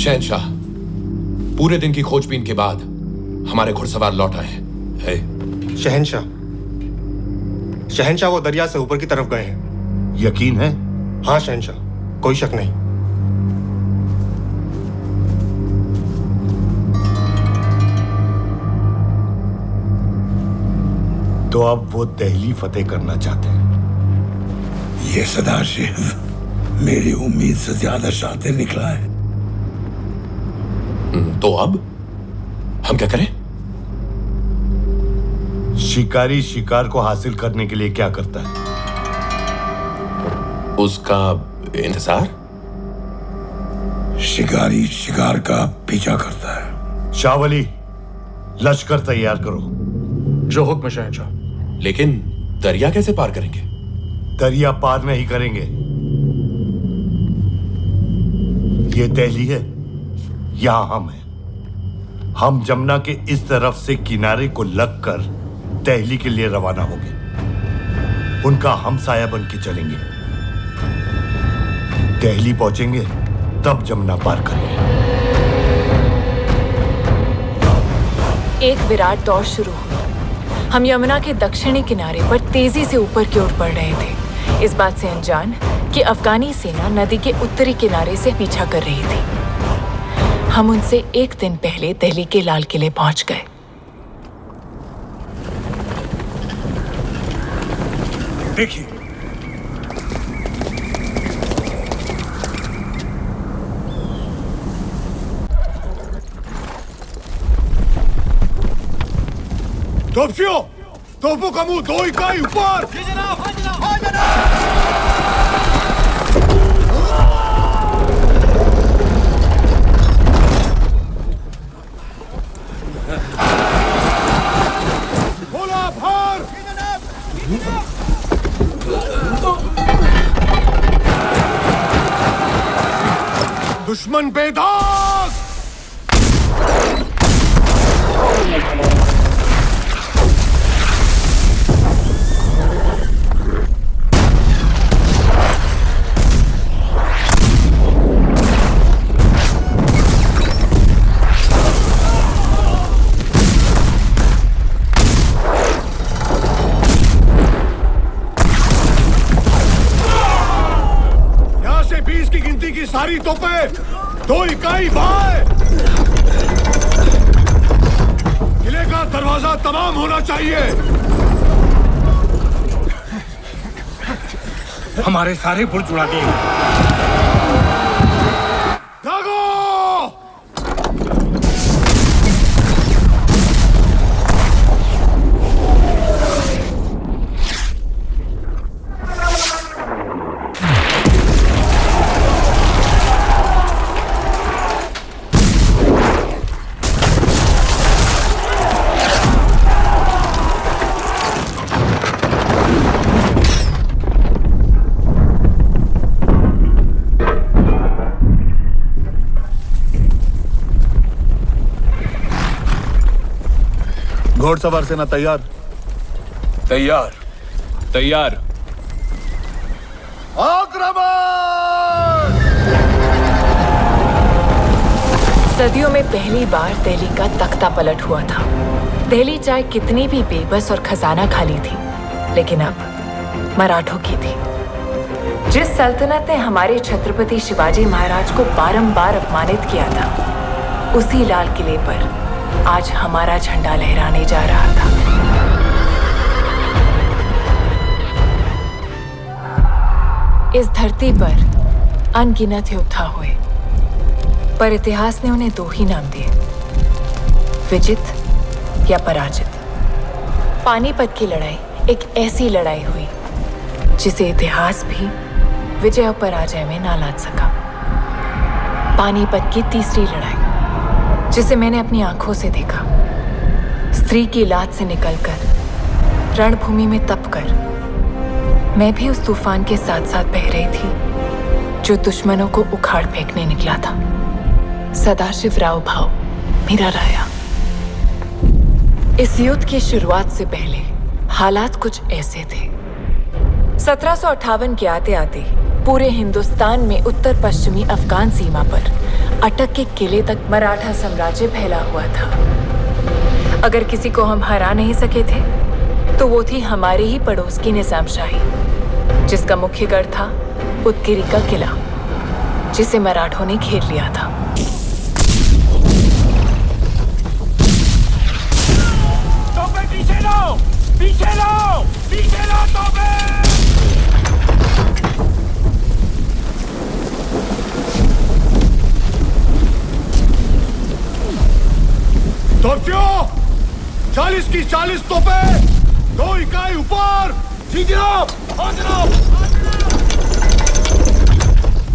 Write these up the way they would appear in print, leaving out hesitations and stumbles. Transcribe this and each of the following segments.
शहंशाह, पूरे दिन की खोजबीन के बाद हमारे घुड़सवार लौट आए हैं। शहंशाह, शहंशाह वो दरिया से ऊपर की तरफ गए हैं। यकीन है? हाँ शहंशाह, कोई शक नहीं। तो अब वो दिल्ली फतेह करना चाहते हैं। ये सदाशिव मेरी उम्मीद से ज्यादा शातिर निकला है। तो अब हम क्या करें? शिकारी शिकार को हासिल करने के लिए क्या करता है? उसका इंतजार। शिकारी शिकार का पीछा करता है। शावली, लश्कर तैयार करो। जो हुक्म शहंशाह। लेकिन दरिया कैसे पार करेंगे? दरिया पार नहीं करेंगे। ये दिल्ली है, यहां हम हैं। हम जमुना के इस तरफ से किनारे को लगकर दिल्ली के लिए रवाना होंगे। उनका हमसाया बन के चलेंगे। दिल्ली पहुंचेंगे तब जमुना पार करेंगे। एक विराट दौड़ शुरू हुई। हम यमुना के दक्षिणी किनारे पर तेजी से ऊपर की ओर बढ़ रहे थे, इस बात से अनजान कि अफगानी सेना नदी के उत्तरी किनारे से पीछा कर रही थी। हम उनसे एक दिन पहले दिल्ली के लाल किले पहुंच गए। देखिए, तोपशियों, तोपों का मुंह 2 इकाई ऊपर। जी जनाब, हाँ जनाब, हाँ जनाब। बोला भार। जी जनाब, जी जनाब। दुश्मन बेदाग। सारी तोपे 2 इकाई भाई। किले का दरवाजा तमाम होना चाहिए। हमारे सारे बुर्ज उड़ा दिए। भागो! घोड़सवार सेना तैयार। तैयार, तैयार। आक्रमण! सदियों में पहली बार दिल्ली का तख्ता पलट हुआ था। दिल्ली चाहे कितनी भी बेबस और खजाना खाली थी, लेकिन अब मराठों की थी। जिस सल्तनत ने हमारे छत्रपति शिवाजी महाराज को बारंबार अपमानित किया था, उसी लाल किले पर आज हमारा झंडा लहराने जा रहा था। इस धरती पर अनगिनत योद्धा हुए, पर इतिहास ने उन्हें 2 ही नाम दिए, विजित या पराजित। पानीपत की लड़ाई एक ऐसी लड़ाई हुई जिसे इतिहास भी विजय और पराजय में ना लाद सका। पानीपत की तीसरी लड़ाई, जिसे मैंने अपनी आंखों से देखा, स्त्री की लात से निकलकर रणभूमि में तपकर मैं भी उस तूफान के साथ साथ बह रही थी जो दुश्मनों को उखाड़ फेंकने निकला था। सदाशिव राव भाव मेरा राया। इस युद्ध की शुरुआत से पहले हालात कुछ ऐसे थे। 1758 के आते आते पूरे हिंदुस्तान में उत्तर पश्चिमी अफगान सीमा पर अटक के किले तक मराठा साम्राज्य फैला हुआ था। अगर किसी को हम हरा नहीं सके थे तो वो थी हमारे ही पड़ोस की निजामशाही, जिसका मुख्य गढ़ था उदगिरी का किला, जिसे मराठों ने घेर लिया था। तोपे पीछे लो, पीछे लो, पीछे लो तोपे। तोपचियों, 40 की 40 तोपे, 2 इकाई ऊपर,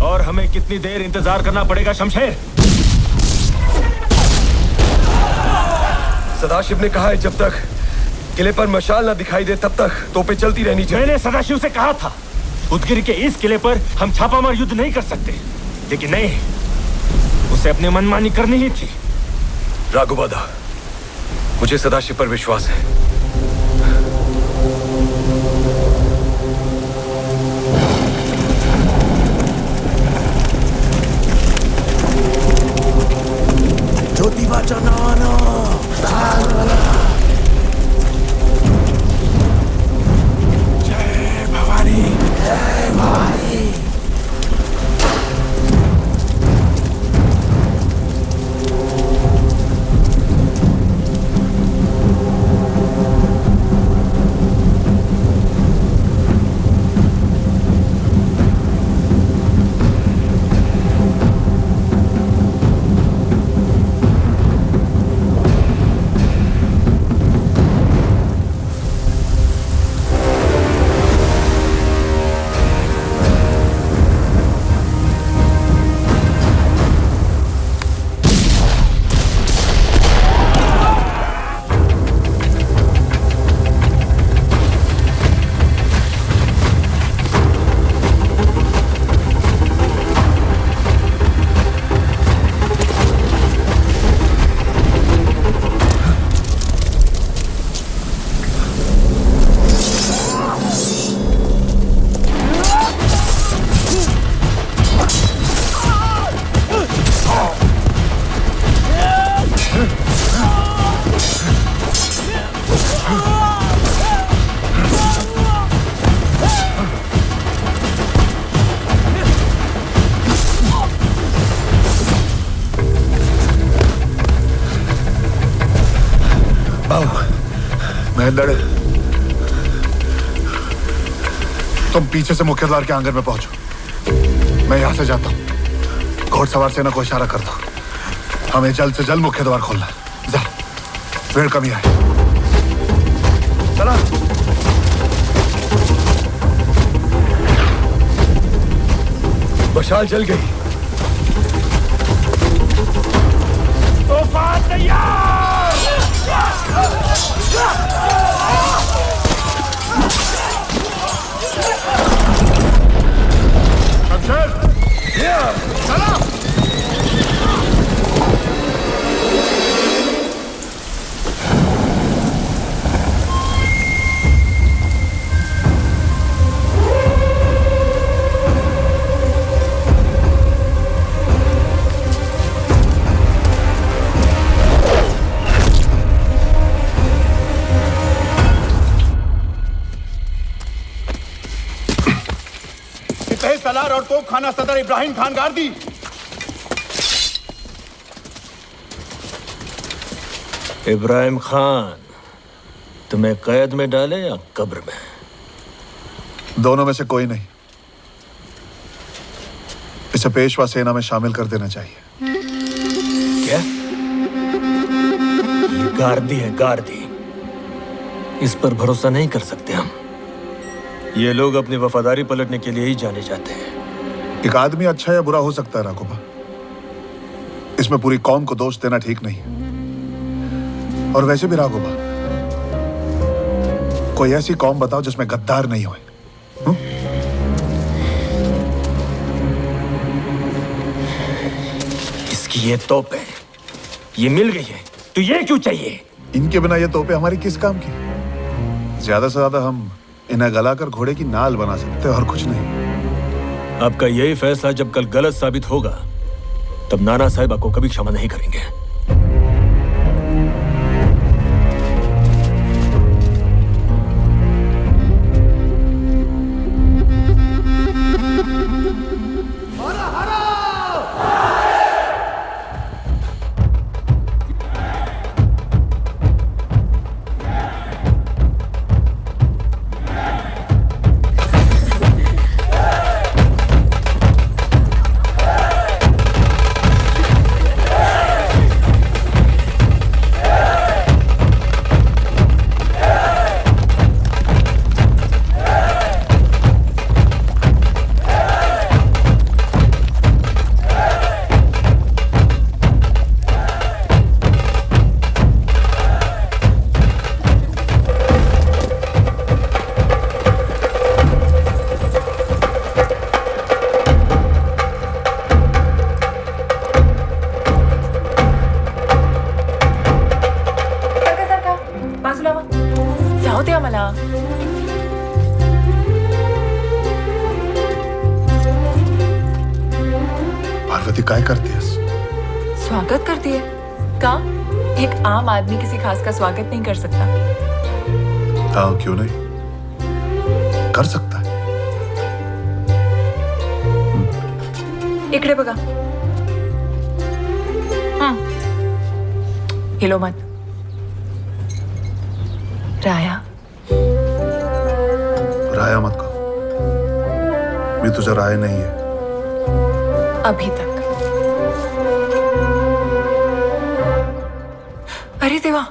और हमें कितनी देर इंतजार करना पड़ेगा शमशेर? सदाशिव ने कहा है जब तक किले पर मशाल ना दिखाई दे तब तक तोपें चलती रहनी चाहिए। मैंने सदाशिव से कहा था उदगिरी के इस किले पर हम छापामार युद्ध नहीं कर सकते, लेकिन नहीं, उसे अपनी मनमानी करनी ही थी। राघुबादा, मुझे सदाशिव पर विश्वास है। जय भवानी, जय भवानी। महेंद्र, तुम पीछे से मुख्य द्वार के आंगन में पहुंचो। मैं यहां से जाता हूं। घोड़सवार सेना को इशारा करता हूं, हमें जल्द से जल्द मुख्य द्वार खोलना। जा, भीड़ कमी आए। चला। मशाल जल गई। तोफा तैयार। सलार और तोप खाना सदर इब्राहिम खान गार्दी। इब्राहिम खान, तुम्हें कैद में डाले या कब्र में? दोनों में से कोई नहीं। इसे पेशवा सेना में शामिल कर देना चाहिए। क्या? ये गार्दी है, गार्दी। इस पर भरोसा नहीं कर सकते हम। ये लोग अपनी वफादारी पलटने के लिए ही जाने जाते हैं। एक आदमी अच्छा या बुरा हो सकता है राघोबा, इसमें पूरी कौम को दोष देना ठीक नहीं है। और वैसे भी राघोबा, कोई ऐसी कौम बताओ जिसमें गद्दार नहीं होए। इसकी ये तोप है, ये मिल गई है, तो ये क्यों चाहिए? इनके बिना ये तोपें हमारी किस काम की? ज्यादा से ज्यादा हम इन्हें गलाकर घोड़े की नाल बना सकते हैं और कुछ नहीं। आपका यही फैसला जब कल गलत साबित होगा तब नाना साहब आपको कभी क्षमा नहीं करेंगे। पार्वती काय करतेस? स्वागत करती है का? एक आम आदमी किसी खास का स्वागत नहीं कर सकता। हाँ, क्यों नहीं कर सकता है। इकडे बघा। हिलो मत। राया राया मत कहो, मी तुझा राय नहीं है अभी तक। अरे देवा,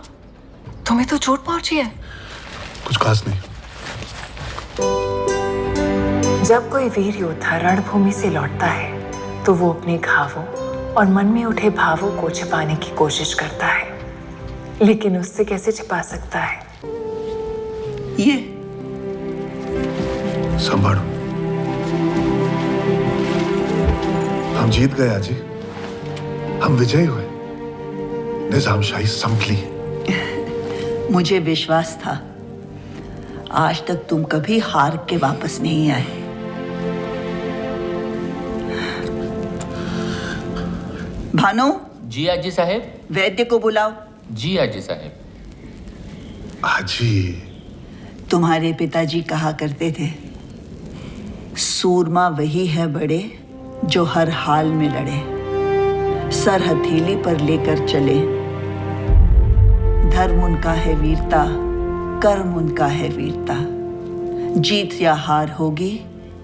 तुम्हें तो चोट पहुंची है। कुछ खास नहीं। जब कोई वीर योद्धा रणभूमि से लौटता है तो वो अपने घावों और मन में उठे भावों को छिपाने की कोशिश करता है, लेकिन उससे कैसे छिपा सकता है? ये संभालो, हम जीत गए आजी, हम विजयी हुए, निजामशाही संभली। मुझे विश्वास था आज तक तुम कभी हार के वापस नहीं आए। भानु। जी आजी साहेब। वैद्य को बुलाओ। जी आजी साहेब। आजी, तुम्हारे पिताजी कहा करते थे, सूरमा वही है बड़े जो हर हाल में लड़े, सर हथेली पर लेकर चले। धर्म उनका है वीरता, कर्म उनका है वीरता। जीत या हार होगी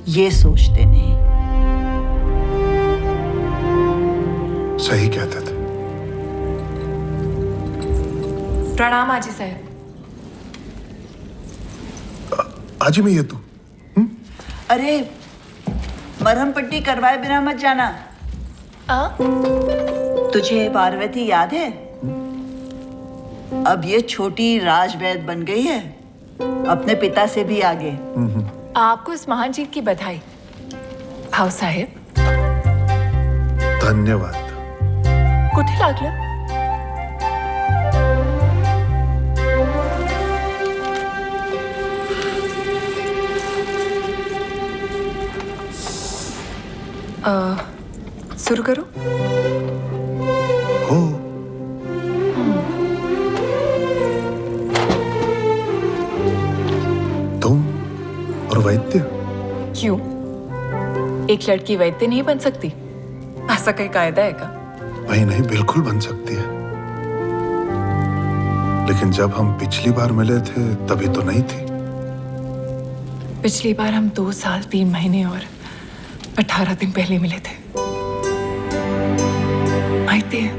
ये सोचते नहीं। सही कहते थे। प्रणाम आजी साहब। आजी में ये तू। अरे मरहम पट्टी करवाए बिना मत जाना। तुझे पार्वती याद है? अब ये छोटी राजवैद बन गई है, अपने पिता से भी आगे। आपको इस महान जीत की बधाई। भाऊ साहेब, धन्यवाद। कुठे लागलं? सुरू करू? हो। तुम और वैद्य? क्यों? एक लड़की वैद्य नहीं बन सकती? ऐसा कोई कायदा है का? नहीं, बिल्कुल बन सकती है, लेकिन जब हम पिछली बार मिले थे तभी तो नहीं थी। पिछली बार हम 2 साल 3 महीने और 18 दिन पहले मिले थे। माहिती है?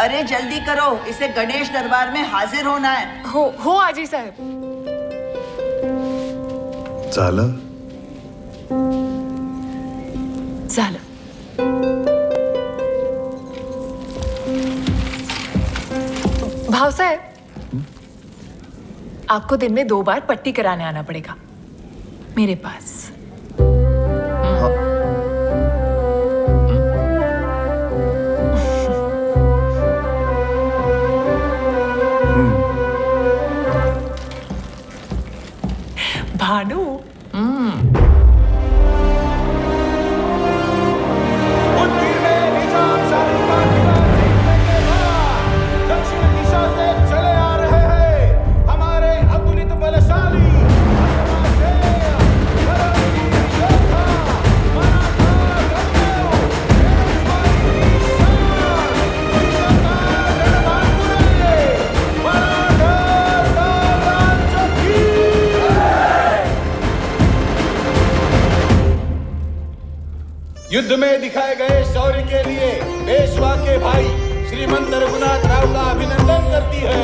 अरे जल्दी करो, इसे गणेश दरबार में हाजिर होना है। हो आजी साहब। झालं? झालं। भाव साहब, आपको दिन में 2 बार पट्टी कराने आना पड़ेगा मेरे पास। युद्ध में दिखाए गए शौर्य के लिए पेशवा के भाई श्रीमंत रघुनाथ राव का अभिनंदन करती है।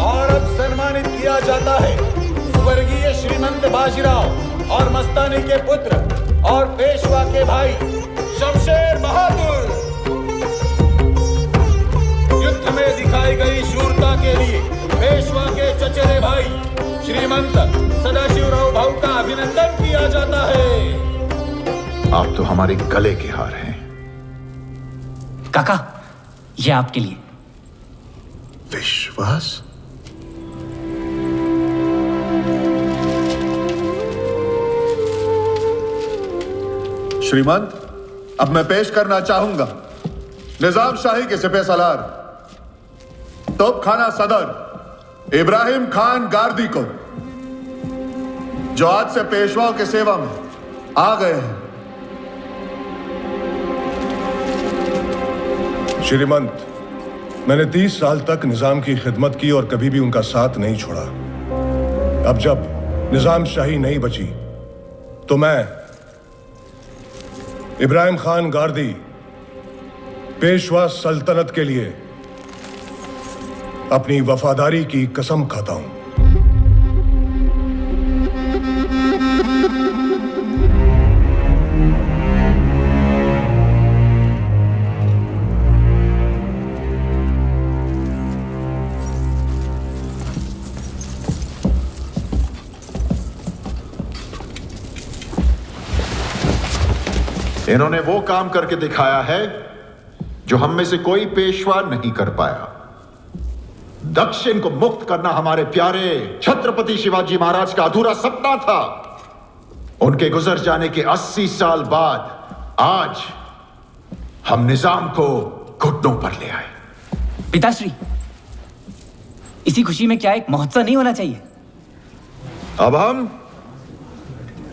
और अब सम्मानित किया जाता है स्वर्गीय श्रीमंत बाजीराव और मस्तानी के पुत्र और पेशवा के भाई शमशेर बहादुर। युद्ध में दिखाई गई शूरता के लिए पेशवा के चचेरे भाई श्रीमंत सदाशिवराव भाऊ का अभिनंदन किया जाता है। आप तो हमारे गले के हार हैं। काका, ये आपके लिए। विश्वास? श्रीमंत, अब मैं पेश करना चाहूंगा निजाम शाही के सिपह सलार तोपखाना सदर इब्राहिम खान गारदी को, जो आज से पेशवाओं की सेवा में आ गए हैं। श्रीमंत, मैंने 30 साल तक निजाम की खिदमत की और कभी भी उनका साथ नहीं छोड़ा। अब जब निजाम शाही नहीं बची तो मैं इब्राहिम खान गारदी पेशवा सल्तनत के लिए अपनी वफादारी की कसम खाता हूं। इन्होंने वो काम करके दिखाया है जो हम में से कोई पेशवा नहीं कर पाया। दक्षिण को मुक्त करना हमारे प्यारे छत्रपति शिवाजी महाराज का अधूरा सपना था। उनके गुजर जाने के 80 साल बाद आज हम निजाम को घुटनों पर ले आए। पिताश्री, इसी खुशी में क्या एक महोत्सव नहीं होना चाहिए? अब हम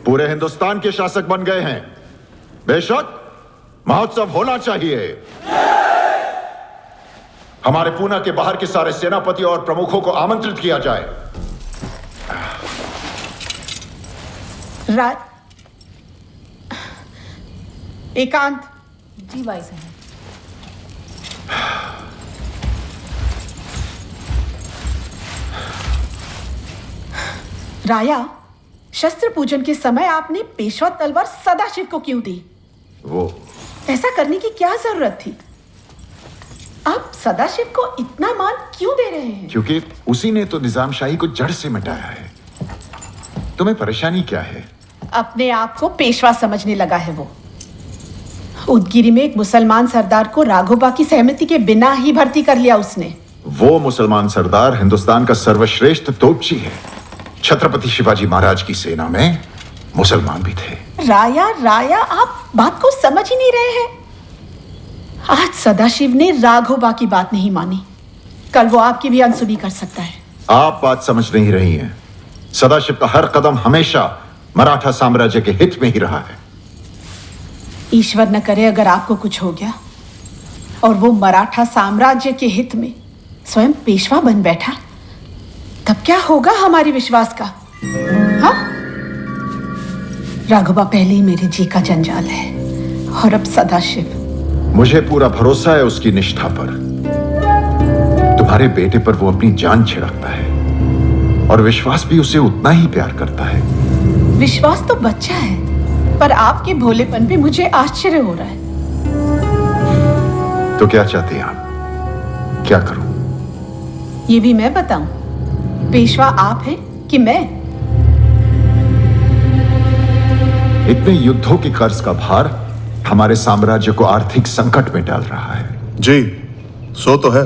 पूरे हिंदुस्तान के शासक बन गए हैं। बेशक महोत्सव होना चाहिए। हमारे पूना के बाहर के सारे सेनापति और प्रमुखों को आमंत्रित किया जाए। एकांत। जी भाई साहब। राया, शस्त्र पूजन के समय आपने पेशवा तलवार सदाशिव को क्यों दी? वो ऐसा करने की क्या जरूरत थी? आप सदाशिव को इतना मान क्यों दे रहे हैं? क्योंकि उसी ने तो निजाम शाही को जड़ से मिटाया है। तुम्हें परेशानी क्या है? अपने आप को पेशवा समझने लगा है वो। उदगिरी में एक मुसलमान सरदार को राघोबा की सहमति के बिना ही भर्ती कर लिया उसने। वो मुसलमान सरदार हिंदुस्तान का सर्वश्रेष्ठ तोपची है। छत्रपति शिवाजी महाराज की सेना में मुसलमान भी थे। राया, आप बात को समझ ही नहीं रहे हैं। आज सदाशिव ने राघोबा की बात नहीं मानी, कल वो आपकी भी अनसुनी कर सकता है। आप बात समझ नहीं रही हैं। सदाशिव का हर कदम हमेशा मराठा साम्राज्य के हित में ही रहा है। ईश्वर न करे अगर आपको कुछ हो गया और वो मराठा साम्राज्य के हित में स्वयं पेशवा बन बैठा, तब क्या होगा हमारी विश्वास का? हाँ? राघोबा पहले ही मेरे जी का जंजाल है और अब सदाशिव। मुझे पूरा भरोसा है उसकी निष्ठा पर। तुम्हारे बेटे पर वो अपनी जान छिड़कता है और विश्वास भी उसे उतना ही प्यार करता है। विश्वास तो बच्चा है, पर आपके भोलेपन पे मुझे आश्चर्य हो रहा है। तो क्या चाहते हैं आप? क्या करूं? ये भी मैं बताऊं? पेशवा आप हैं कि मैं? इतने युद्धों के कर्ज का भार हमारे साम्राज्य को आर्थिक संकट में डाल रहा है। जी, सो तो है।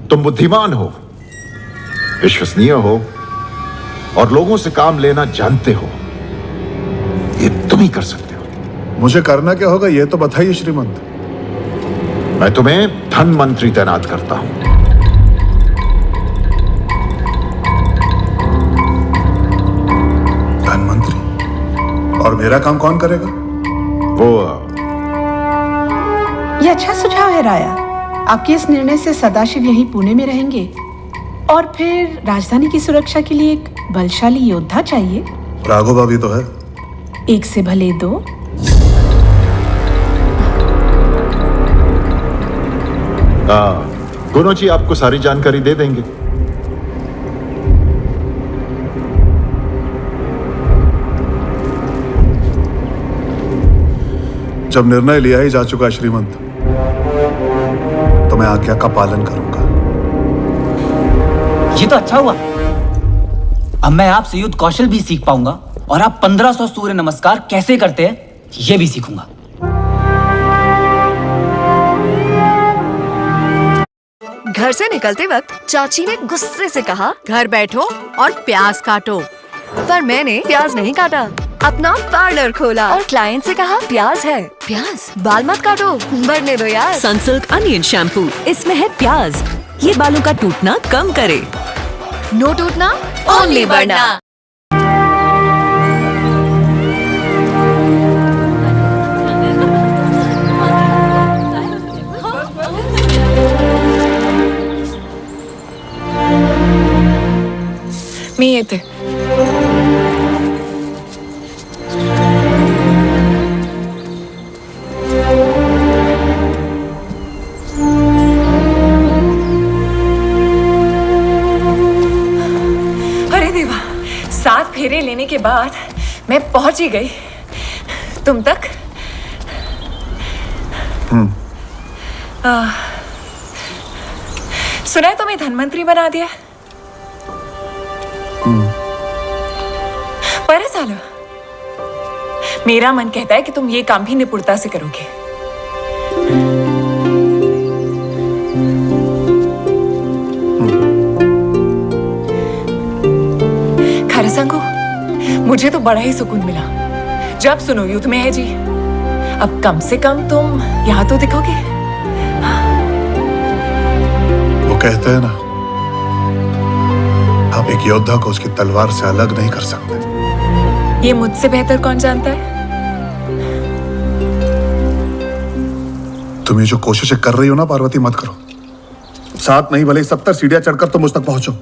तुम बुद्धिमान हो, विश्वसनीय हो और लोगों से काम लेना जानते हो। ये तुम ही कर सकते हो। मुझे करना क्या होगा ये तो बताइए श्रीमंत। मैं तुम्हें धन मंत्री तैनात करता हूं। धन मंत्री? और मेरा काम कौन करेगा? वो ये अच्छा सुझाव है राया। आपके इस निर्णय से सदाशिव यहीं पुणे में रहेंगे और फिर राजधानी की सुरक्षा के लिए एक बलशाली योद्धा चाहिए। राघव भी तो है। एक से भले दो। हाँ, गुनो जी आपको सारी जानकारी दे देंगे। जब निर्णय लिया ही जा चुका है श्रीमंत, तो मैं आज्ञा का पालन करूंगा। ये तो अच्छा हुआ। अब मैं आपसे युद्ध कौशल भी सीख पाऊंगा और आप 1500 सूर्य नमस्कार कैसे करते हैं ये भी सीखूंगा। घर से निकलते वक्त चाची ने गुस्से से कहा, घर बैठो और प्याज काटो। पर मैंने प्याज नहीं काटा, अपना पार्लर खोला और क्लाइंट से कहा, प्याज है, प्याज बाल मत काटो, बढ़ने दो यार। सनसिल्क अनियन शैम्पू, इसमें है प्याज, ये बालों का टूटना कम करे। नो टूटना, ओनली बढ़ना। मी येते. अरे देवा, 7 फेरे लेने के बाद मैं पहुंच ही गई तुम तक. सुना है तुम्हें धनवंतरी बना दिया. पर सालो मेरा मन कहता है कि तुम ये काम भी निपुणता से करोगे. खैर संगो, मुझे तो बड़ा ही सुकून मिला जब सुनो युद्ध में है जी. अब कम से कम तुम यहां तो दिखोगे. वो कहते हैं ना, आप एक योद्धा को उसकी तलवार से अलग नहीं कर सकते. ये मुझसे बेहतर कौन जानता है. तुम ये जो कोशिशें कर रही हो ना पार्वती, मत करो. 7 नहीं भले 70 सीढ़ियां चढ़कर तुम मुझ तक पहुंचो.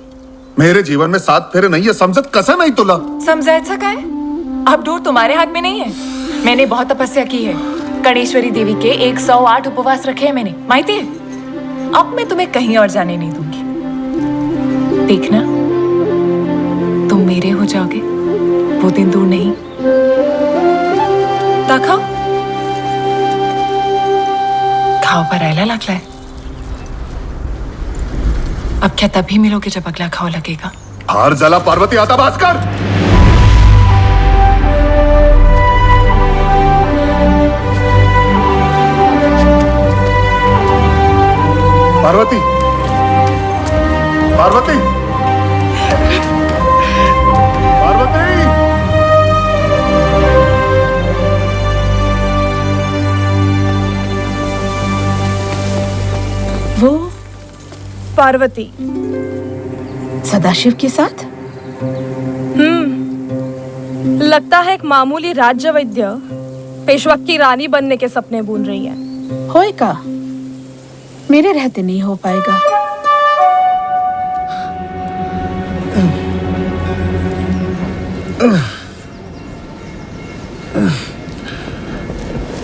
मेरे जीवन में 7 फेरे नहीं है, समझत कसं नहीं तुला. समझायचं काय. अब डोर तुम्हारे हाथ में नहीं है. मैंने बहुत तपस्या की है. गणेश्वरी देवी के 108 उपवास रखे हैं मैंने, माहिती है. अब मैं तुम्हें कहीं और जाने नहीं दूंगी. देखना, तुम मेरे हो जाओगे. वो दिन दूर नहीं. खाओ खाओ, भरायला लागलाय. अब क्या तभी मिलोगे जब अगला खाओ लगेगा. हार जला पार्वती, आता भास्कर. पार्वती, पार्वती, पार्वती. वो पार्वती सदाशिव के साथ. लगता है एक मामूली राज्य वैद्य पेशवा की रानी बनने के सपने बुन रही है. होएगा, मेरे रहते नहीं हो पाएगा.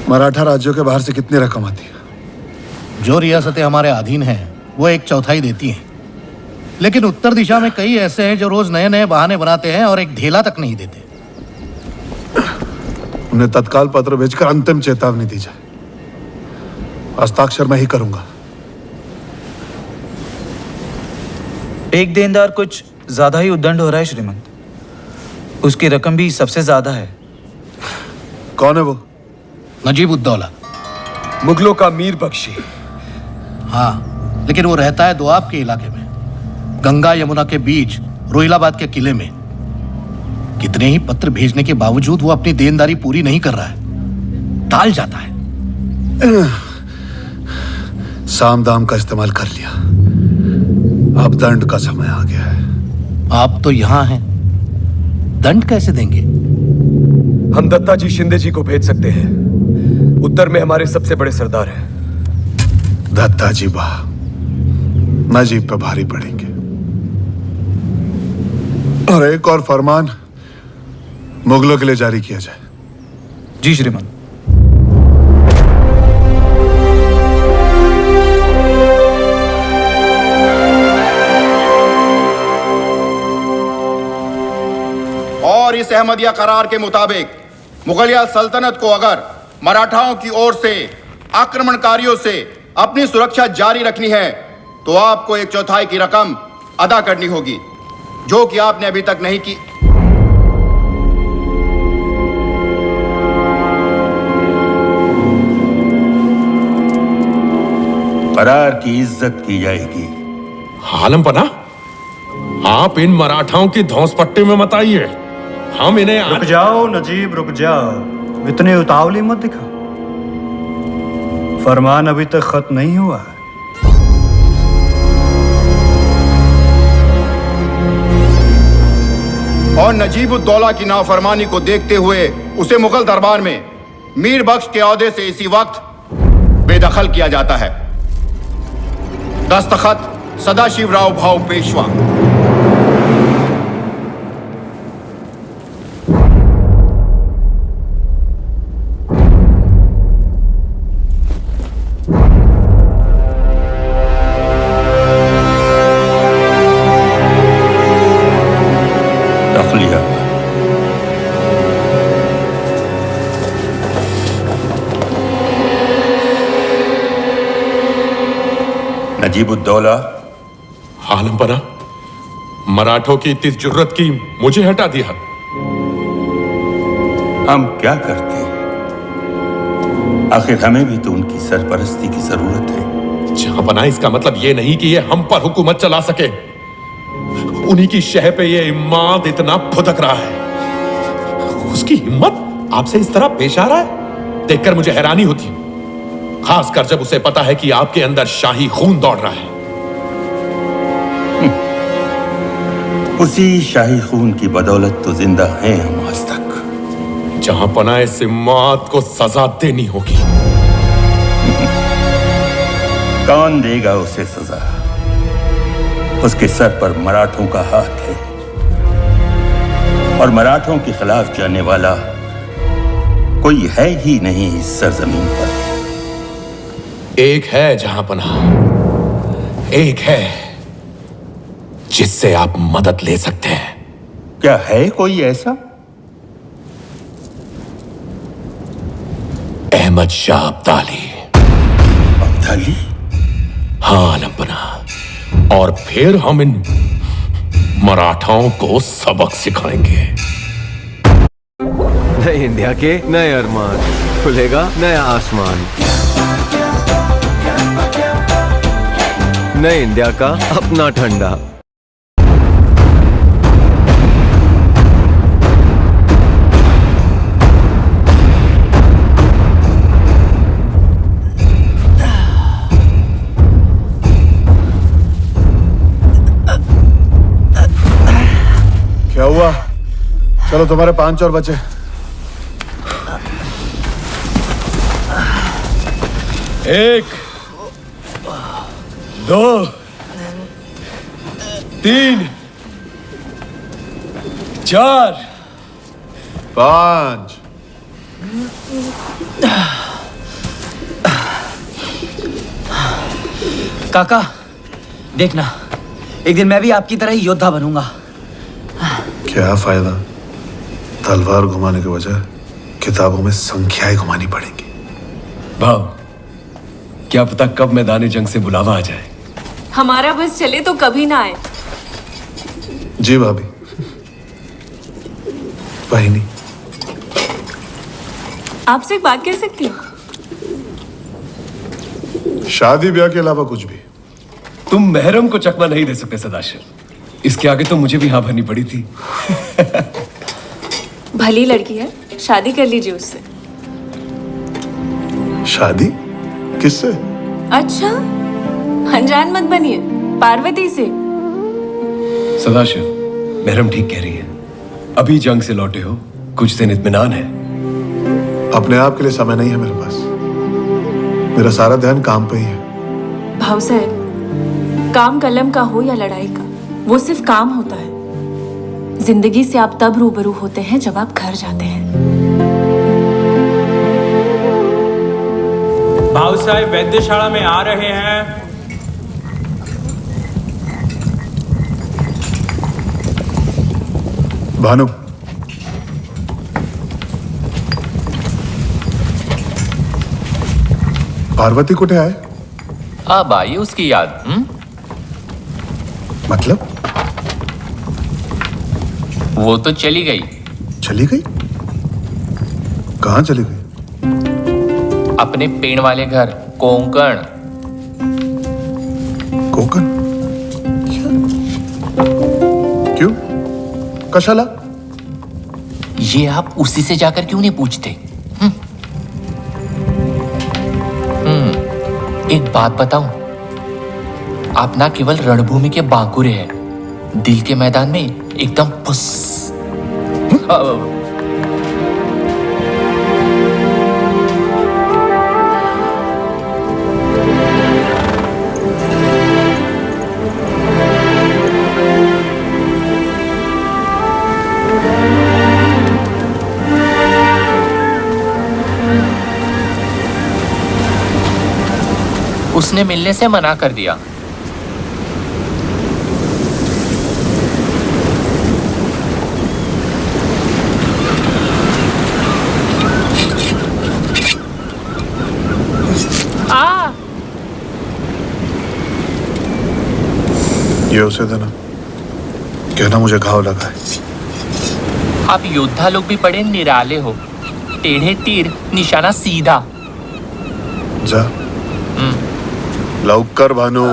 मराठा राज्यों के बाहर से कितनी रकम आती है? जो रियासतें हमारे अधीन हैं वो 1/4 देती हैं, लेकिन उत्तर दिशा में कई ऐसे हैं जो रोज नए नए बहाने बनाते हैं और एक ढेला तक नहीं देते. उन्हें तत्काल पत्र भेजकर अंतिम चेतावनी दी जाए. हस्ताक्षर मैं ही करूंगा. एक देनदार कुछ ज्यादा ही उद्दंड हो रहा है श्रीमंत. उसकी रकम भी सबसे ज्यादा है. कौन है वो? नजीब उद्दौला, मुगलों का मीर बख्शी. हाँ, लेकिन वो रहता है दोआब के इलाके में, गंगा यमुना के बीच रोहिलाबाद के किले में. कितने ही पत्र भेजने के बावजूद वो अपनी देनदारी पूरी नहीं कर रहा है. टाल जाता है. साम दाम का इस्तेमाल कर लिया. अब दंड का समय आ गया है. आप तो यहां हैं, दंड कैसे देंगे? हम दत्ता जी शिंदे जी को भेज सकते हैं. उत्तर में हमारे सबसे बड़े सरदार हैं. दत्ता जी वाह, नजीब पे भारी पड़ेंगे. और एक और फरमान मुगलों के लिए जारी किया जाए। जी श्रीमान। और इस अहमदिया करार के मुताबिक मुगलिया सल्तनत को अगर मराठाओं की ओर से आक्रमणकारियों से अपनी सुरक्षा जारी रखनी है तो आपको 1/4 की रकम अदा करनी होगी, जो कि आपने अभी तक नहीं की। करार की इज्जत की जाएगी। आलम पना, आप इन मराठाओं की धौंस पट्टी में मत आइए। हम इन्हें रुक जाओ नजीब, रुक जाओ। इतनी उतावली मत दिखा। फरमान अभी तक खत्म नहीं हुआ है। और नजीबुद्दौला की नाफरमानी को देखते हुए उसे मुगल दरबार में मीर बख्श के ओहदे से इसी वक्त बेदखल किया जाता है। दस्तखत सदाशिवराव भाऊ पेशवा। नजीबुद्दौला। आलम पना, मराठों की इतनी जुर्रत की मुझे हटा दिया। हम क्या करते? आखिर हमें भी तो उनकी सरपरस्ती की जरूरत है। जहां पना, इसका मतलब ये नहीं कि ये हम पर हुकूमत चला सके। उन्हीं की शह पे ये इमाद इतना फुदक रहा है। उसकी हिम्मत आपसे इस तरह पेश आ रहा है, देखकर मुझे हैरानी होती है, खासकर जब उसे पता है कि आपके अंदर शाही खून दौड़ रहा है। उसी शाही खून की बदौलत तो जिंदा हैं हम आज तक। जहां पना, इस इमाद को सजा देनी होगी। कौन देगा उसे सजा? उसके सर पर मराठों का हाथ है और मराठों के खिलाफ जाने वाला कोई है ही नहीं इस सरजमीन पर। एक है जहां पना, एक है जिससे आप मदद ले सकते हैं। क्या है कोई ऐसा? अहमद शाह अब्दाली। अब्दाली? हाँ आलम पना, और फिर हम इन मराठाओं को सबक सिखाएंगे। नए इंडिया के नए अरमान, खुलेगा नया आसमान। नए इंडिया का अपना ठंडा। क्या हुआ? चलो, तुम्हारे 5 और बचे। एक, 2, 3, 4, 5। काका, देखना, एक दिन मैं भी आपकी तरह ही योद्धा बनूंगा। क्या फायदा? तलवार घुमाने के बजाय किताबों में संख्याएं घुमानी पड़ेंगी। भाव, क्या पता कब मैदान जंग से बुलावा आ जाए। हमारा बस चले तो कभी ना आए। जी भाभी। वाहिनी, आपसे एक बात कह सकती हूँ? शादी ब्याह के अलावा कुछ भी। तुम महरम को चकमा नहीं दे सकते सदाशिव। इसके आगे तो मुझे भी हाँ भरनी पड़ी थी। भली लड़की है, शादी कर लीजिए उससे। शादी? किससे? अच्छा, अनजान मत बनिए, पार्वती से। सदाशिव, महरम ठीक कह रही है। अभी जंग से लौटे हो, कुछ दिन इत्मीनान है। अपने आप के लिए समय नहीं है मेरे पास। मेरा सारा ध्यान काम पे ही है। भाव साहब, काम कलम का हो या लड़ाई का, वो सिर्फ काम होता है। जिंदगी से आप तब रूबरू होते हैं जब आप घर जाते हैं। भाऊ साहब वैद्यशाला में आ रहे हैं। भानु, पार्वती कुठे आहे? अब आई उसकी याद। मतलब? वो तो चली गई। चली गई? कहाँ चली गई? अपने पेड़ वाले घर कोंकण। कोकण? क्यों? कशाला? ये आप उसी से जाकर क्यों नहीं पूछते? एक बात बताऊं, आप ना केवल रणभूमि के बांकुरे हैं, दिल के मैदान में एकदम फुस। उसने मिलने से मना कर दिया। ये उसे देना, कहना मुझे घाव लगा है। आप योद्धा लोग भी बड़े निराले हो, टेढ़े तीर निशाना सीधा। जा लवकर भानु।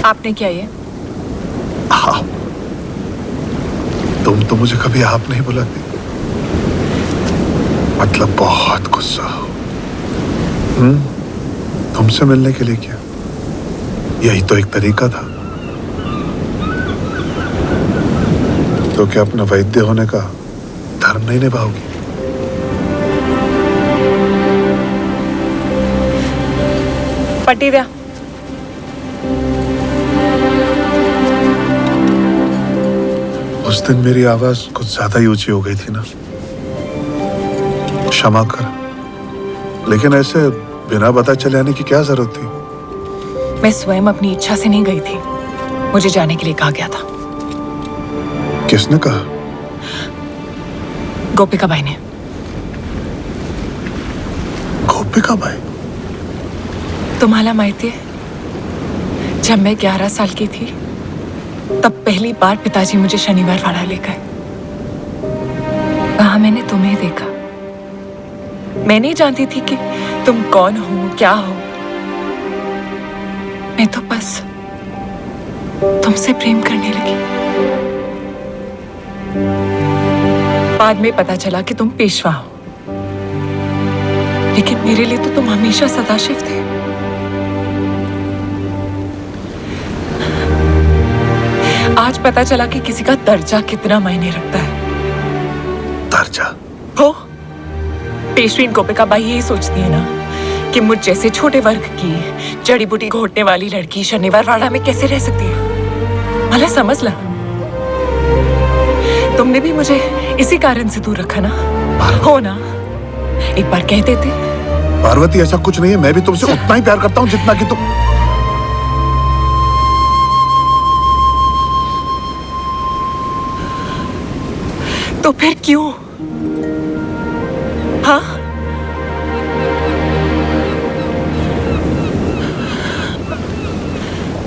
आपने क्या ये? आप? तुम तो मुझे कभी आप नहीं बुलाती। मतलब बहुत गुस्सा हो। तुमसे मिलने के लिए क्या? यही तो एक तरीका था। तो क्या अपना वैद्य होने का धर्म नहीं निभाओगी? पट्टी द्या। उस दिन मेरी आवाज कुछ ज्यादा ही ऊंची हो गई थी ना, क्षमा कर। लेकिन ऐसे बिना पता चले आने की क्या जरूरत थी? मैं स्वयं अपनी इच्छा से नहीं गई थी, मुझे जाने के लिए कहा गया था। किसने कहा? गोपिका बाई ने। गोपिका बाई? तुम्हाला माहिती है, जब मैं 11 साल की थी तब पहली बार पिताजी मुझे शनिवार वाड़ा ले गए। वहां मैंने तुम्हें देखा। मैं नहीं जानती थी कि तुम कौन हो, क्या हो। मैं तो बस तुमसे प्रेम करने लगी। बाद में पता चला कि तुम पेशवा हो, लेकिन मेरे लिए तो तुम हमेशा सदाशिव थे। आज पता चला कि किसी का दर्जा कितना मायने रखता है। दर्जा? हो, पेशवीन गोपिका बाई यही सोचती है ना कि मुझ जैसे छोटे वर्ग की जड़ी बूटी घोटने वाली लड़की शनिवार वाड़ा में कैसे रह सकती है। भला समझ ला, तुमने भी मुझे इसी कारण से दूर रखा ना, हो ना? एक बार कह देते। पार्वती, ऐसा कुछ नहीं है। मैं भी तुमसे उतना ही प्यार करता हूँ जितना कि तुम। तो फिर क्यों? हाँ?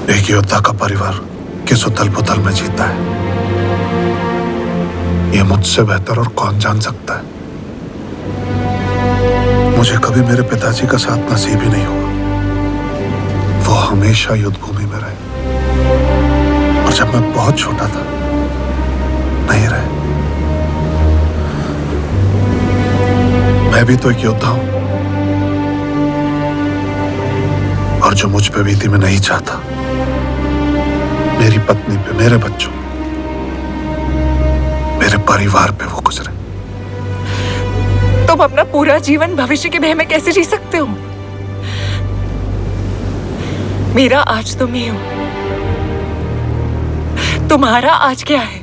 एक योद्धा का परिवार किस उथल पुथल में जीता है, ये मुझसे बेहतर और कौन जान सकता है। मुझे कभी मेरे पिताजी का साथ नसीब ही नहीं हुआ। वो हमेशा युद्ध भूमि में रहे, और जब मैं बहुत छोटा था नहीं रहे। मैं भी तो एक योद्धा हूं, और जो मुझ पे बीती मैं नहीं चाहता मेरी पत्नी पे, मेरे बच्चों, मेरे परिवार पे वो गुजरे। तुम अपना पूरा जीवन भविष्य के भय में कैसे जी सकते हो? मेरा आज तुम ही हो, तुम्हारा आज क्या है?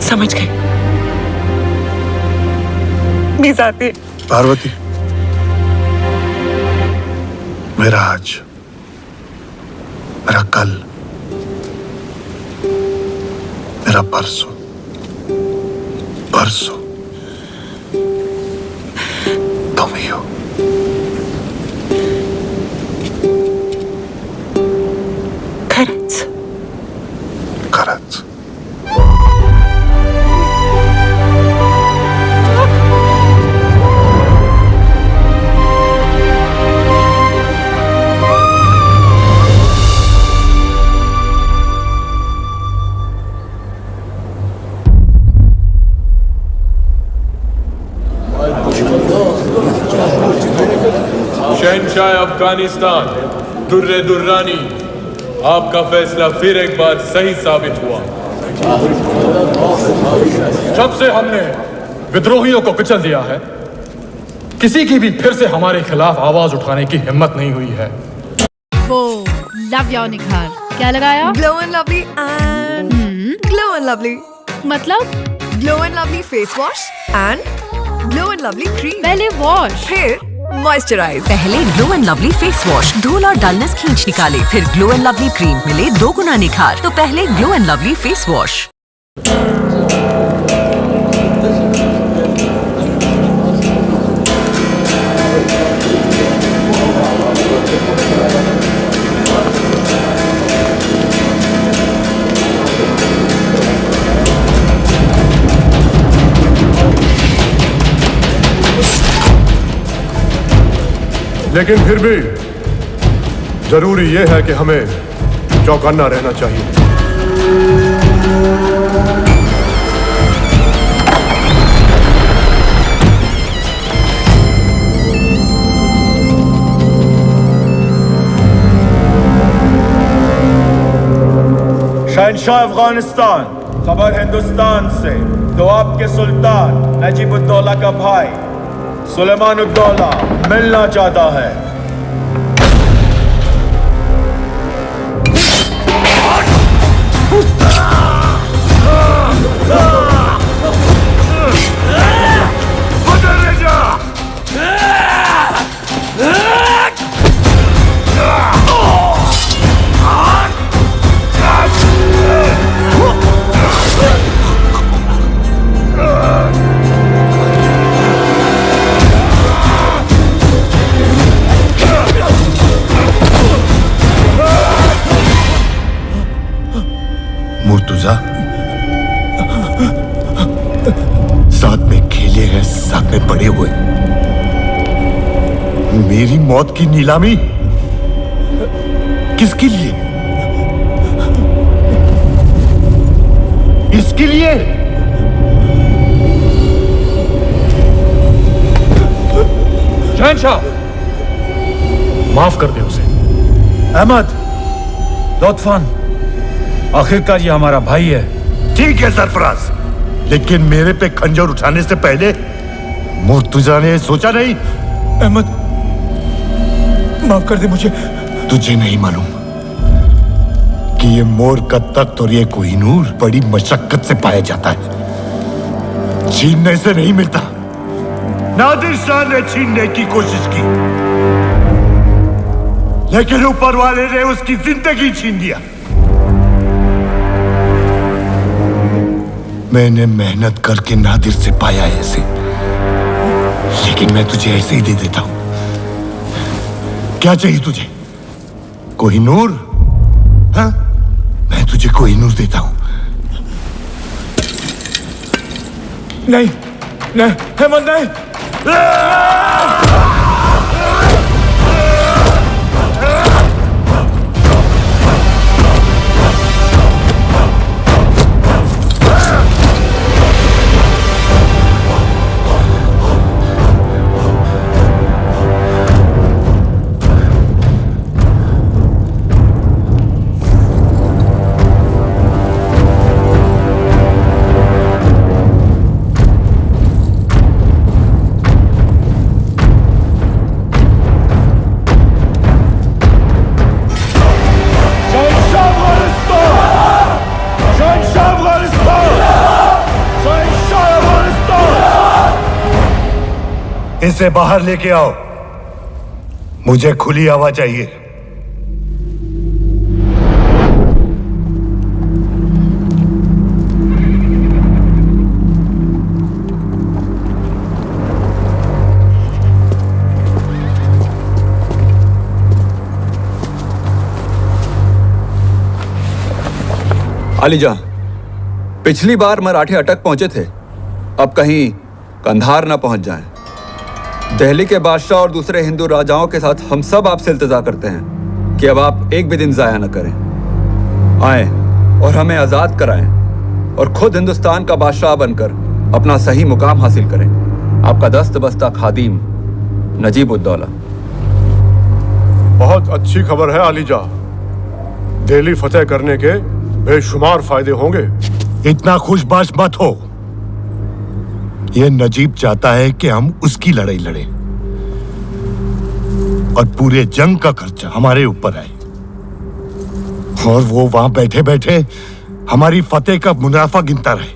समझ गए? मैं जाती। पार्वती, मेरा आज, मेरा कल, मेरा परसों, परसों तुम ही हो। खरंच? खरंच। शहंशाह अफगानिस्तान दुर्रे दुर्रानी, आपका फैसला फिर एक बार सही साबित हुआ। जब से हमने विद्रोहियों को कुचल दिया है, किसी की भी फिर से हमारे खिलाफ आवाज उठाने की हिम्मत नहीं हुई है। वो लव या निखार क्या लगाया? Glow and lovely and glow and lovely. मतलब glow and lovely face wash and glow and lovely cream. पहले वॉश फिर मॉइस्चराइज। पहले glow and lovely face wash धूल और डलनेस खींच निकाले, फिर ग्लो एंड लवली क्रीम मिले 2 गुना निखार। तो पहले glow and lovely face wash. लेकिन फिर भी जरूरी यह है कि हमें चौकन्ना रहना चाहिए। शहंशाह अफगानिस्तान, खबर हिंदुस्तान से। तो आपके सुल्तान नजीबुद्दौला का भाई सुलेमानुद्दौला मिलना चाहता है। मुर्तुजा, साथ में खेले हैं, साथ में बड़े हुए। मेरी मौत की नीलामी किसके लिए? इसके लिए? शहंशाह, माफ कर दे उसे। अहमद, लुत्फन, आखिरकार ये हमारा भाई है। ठीक है सरफराज, लेकिन मेरे पे खंजर उठाने से पहले मुर्तुजा ने सोचा नहीं? अहमद, माफ कर दे मुझे। तुझे नहीं मालूम कि ये मोर का तख्त और ये कोहिनूर बड़ी मशक्कत से पाया जाता है, छीनने से नहीं मिलता। नादिर शाह ने छीनने की कोशिश की, लेकिन ऊपर वाले ने उसकी जिंदगी छीन लिया। मैंने मेहनत करके नादिर से पाया है इसे, लेकिन मैं तुझे ऐसे ही दे देता हूं। क्या चाहिए तुझे? कोहिनूर? हाँ, मैं तुझे कोहिनूर देता हूं। नहीं, नहीं, हेमंत नहीं। इसे बाहर लेके आओ। मुझे खुली हवा चाहिए। अलीजा, पिछली बार मराठे अटक पहुंचे थे, अब कहीं कंधार ना पहुंच जाएं। दिल्ली के बादशाह और दूसरे हिंदू राजाओं के साथ हम सब आपसे इल्तिजा करते हैं कि अब आप एक भी दिन जाया न करें। आए और हमें आजाद कराएं और खुद हिंदुस्तान का बादशाह बनकर अपना सही मुकाम हासिल करें। आपका दस्त बस्ता खादिम नजीब उद्दौला। बहुत अच्छी खबर है अलीजा। दिल्ली फतेह करने के बेशुमार फायदे होंगे। इतना खुशबाश मत हो। यह नजीब चाहता है कि हम उसकी लड़ाई लड़ें और पूरे जंग का खर्चा हमारे ऊपर आए, और वो वहां बैठे बैठे हमारी फतेह का मुनाफा गिनता रहे,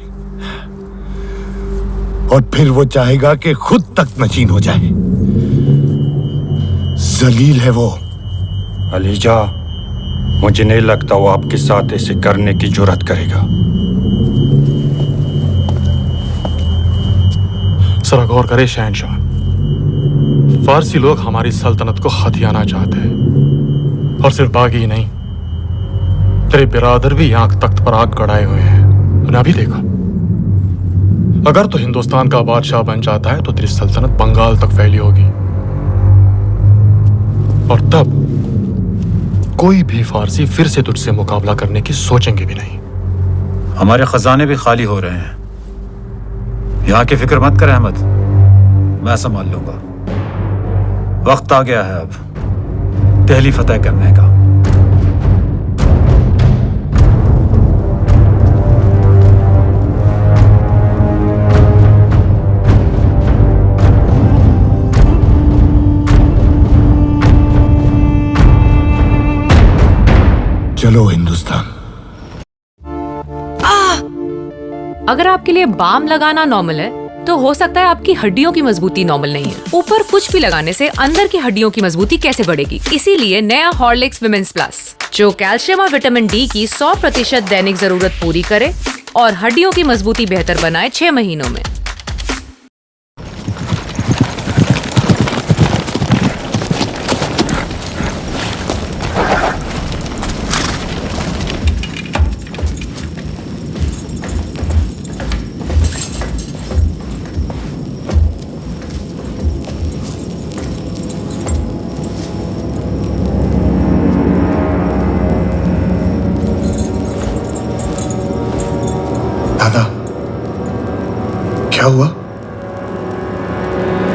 और फिर वो चाहेगा कि खुद तक नशीन हो जाए। जलील है वो। अलीजा, मुझे नहीं लगता वो आपके साथ ऐसे करने की जुर्रत करेगा। जरा गौर करे शहनशाह, फारसी लोग हमारी सल्तनत को हथियाना चाहते हैं, और सिर्फ बागी ही नहीं, तेरे बिरादर भी यहाँ तख्त पर आग गड़ाए हुए हैं। तूने अभी देखा। अगर तो हिंदुस्तान का बादशाह बन जाता है तो तेरी सल्तनत बंगाल तक फैली होगी, और तब कोई भी फारसी फिर से तुझसे मुकाबला करने की सोचेंगे भी नहीं। हमारे खजाने भी खाली हो रहे हैं। यहाँ की फिक्र मत कर अहमद, मैं संभाल लूंगा। वक्त आ गया है अब दिल्ली फतेह करने का। चलो हिंदुस्तान। अगर आपके लिए बाम लगाना नॉर्मल है तो हो सकता है आपकी हड्डियों की मजबूती नॉर्मल नहीं है। ऊपर कुछ भी लगाने से अंदर की हड्डियों की मजबूती कैसे बढ़ेगी? इसीलिए नया हॉर्लिक्स विमेंस प्लस, जो कैल्शियम और विटामिन डी की 100% दैनिक जरूरत पूरी करे और हड्डियों की मजबूती बेहतर बनाए 6 महीनों में। क्या हुआ?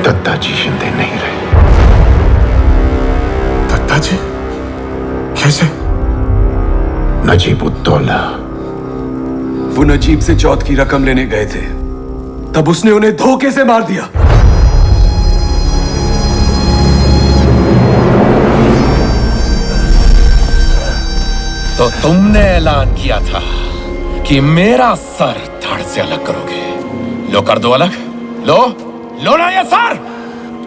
दत्ता जी जिंदे नहीं रहे। दत्ता जी? कैसे? नजीब उद्दौला। वो नजीब से चौथ की रकम लेने गए थे, तब उसने उन्हें धोखे से मार दिया। तो तुमने ऐलान किया था कि मेरा सर धड़ से अलग करोगे। लो कर दो अलग। लो ना ये सर।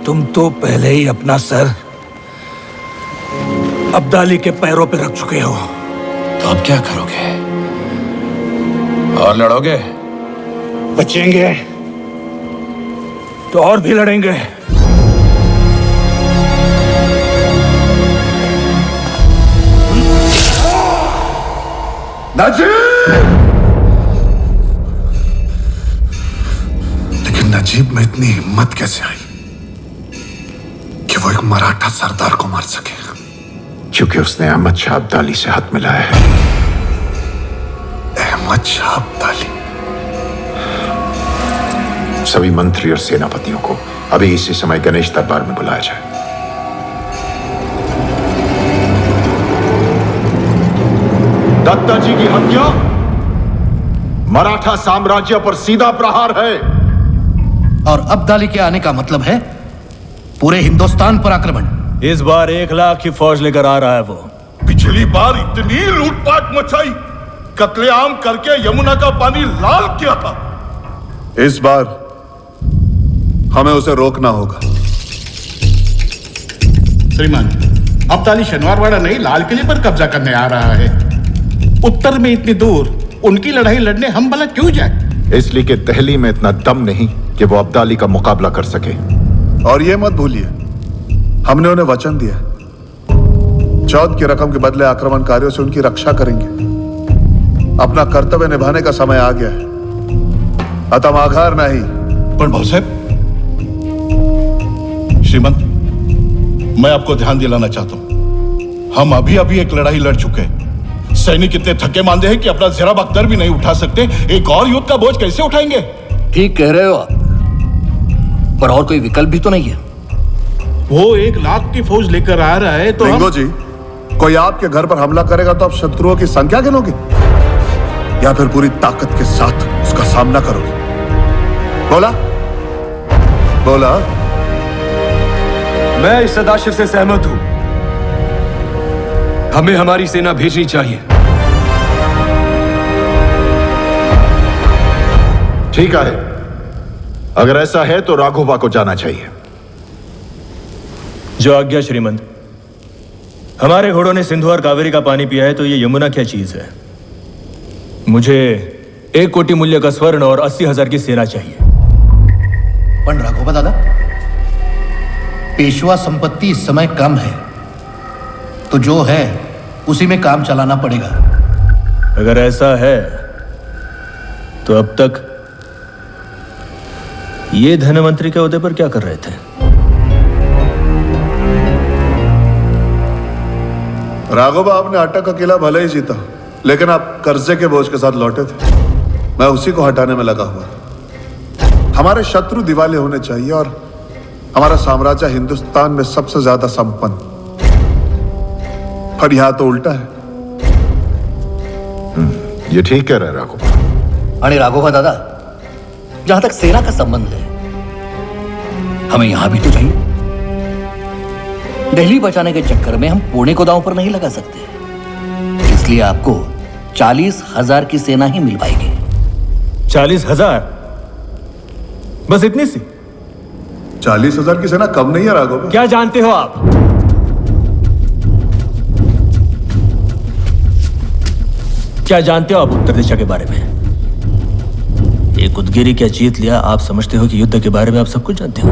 तुम तो पहले ही अपना सर अब्दाली के पैरों पे रख चुके हो। तो अब क्या करोगे? और लड़ोगे? बचेंगे तो और भी लड़ेंगे। लेकिन नजीब में इतनी हिम्मत कैसे आई कि वो एक मराठा सरदार को मार सके? क्योंकि उसने अहमद शाह अब्दाली से हाथ मिलाया है। अहमद शाह अब्दाली? सभी मंत्री और सेनापतियों को अभी इसी समय गणेश दरबार में बुलाया जाए। दत्ता जी की हत्या मराठा साम्राज्य पर सीधा प्रहार है। और अब्दाली के आने का मतलब है पूरे हिंदुस्तान पर आक्रमण। इस बार 1 लाख की फौज लेकर आ रहा है वो। पिछली बार इतनी लूटपाट मचाई, कत्लेआम करके यमुना का पानी लाल किया था। इस बार हमें उसे रोकना होगा। श्रीमान, अब्दाली शनिवारवाड़ा नहीं लाल किले पर कब्जा करने आ रहा है। उत्तर में इतनी दूर उनकी लड़ाई लड़ने हम भला क्यों जाए? इसलिए कि दिल्ली में इतना दम नहीं कि वो अब्दाली का मुकाबला कर सके। और ये मत भूलिए, हमने उन्हें वचन दिया, चौथ की रकम के बदले आक्रमणकारियों से उनकी रक्षा करेंगे। अपना कर्तव्य निभाने का समय आ गया है, अतः आघार नहीं। पर भाऊ साहब, श्रीमंत, मैं आपको ध्यान दिलाना चाहता हूं, हम अभी अभी एक लड़ाई लड़ चुके हैं। सैनिक इतने थके मांदे हैं कि अपना जरा बख्तर भी नहीं उठा सकते, एक और युद्ध का बोझ कैसे उठाएंगे? ठीक कह रहे हो आप, पर और कोई विकल्प भी तो नहीं है। वो 1 लाख की फौज लेकर आ रहा है तो लिंगो जी, कोई आपके घर पर हमला करेगा तो आप शत्रुओं की संख्या गिनोगे या फिर पूरी ताकत के साथ उसका सामना करोगे? बोला बोला। मैं इस सदाशिव से सहमत हूं। हमें हमारी सेना भेजनी चाहिए। ठीक है, अगर ऐसा है तो राघोबा को जाना चाहिए। जो आज्ञा श्रीमंत। हमारे घोड़ों ने सिंधु और कावेरी का पानी पिया है तो ये यमुना क्या चीज है। मुझे 1 कोटि मूल्य का स्वर्ण और 80,000 की सेना चाहिए। पण राघोबा दादा, पेशवा संपत्ति इस समय कम है, तो जो है उसी में काम चलाना पड़ेगा। अगर ऐसा है तो अब तक ये धनमंत्री के ओहदे पर क्या कर रहे थे? राघोबा, आपने अटक अकेला भले ही जीता, लेकिन आप कर्जे के बोझ के साथ लौटे थे। मैं उसी को हटाने में लगा हुआ। हमारे शत्रु दिवाले होने चाहिए और हमारा साम्राज्य हिंदुस्तान में सबसे ज्यादा संपन्न। पर यहां तो उल्टा है। ये ठीक कह रहे राघोबा। अरे राघोबा दादा, जहां तक सेना का संबंध है, हमें यहां भी तो चाहिए। दिल्ली बचाने के चक्कर में हम पुणे को दांव पर नहीं लगा सकते, इसलिए आपको 40,000 की सेना ही मिल पाएगी। 40,000? बस इतनी सी? 40,000 की सेना कम नहीं है राघोबा। क्या जानते हो आप? क्या जानते हो आप उत्तर दिशा के बारे में? एक उदगिरी क्या जीत लिया, आप समझते हो कि युद्ध के बारे में आप सब कुछ जानते हो?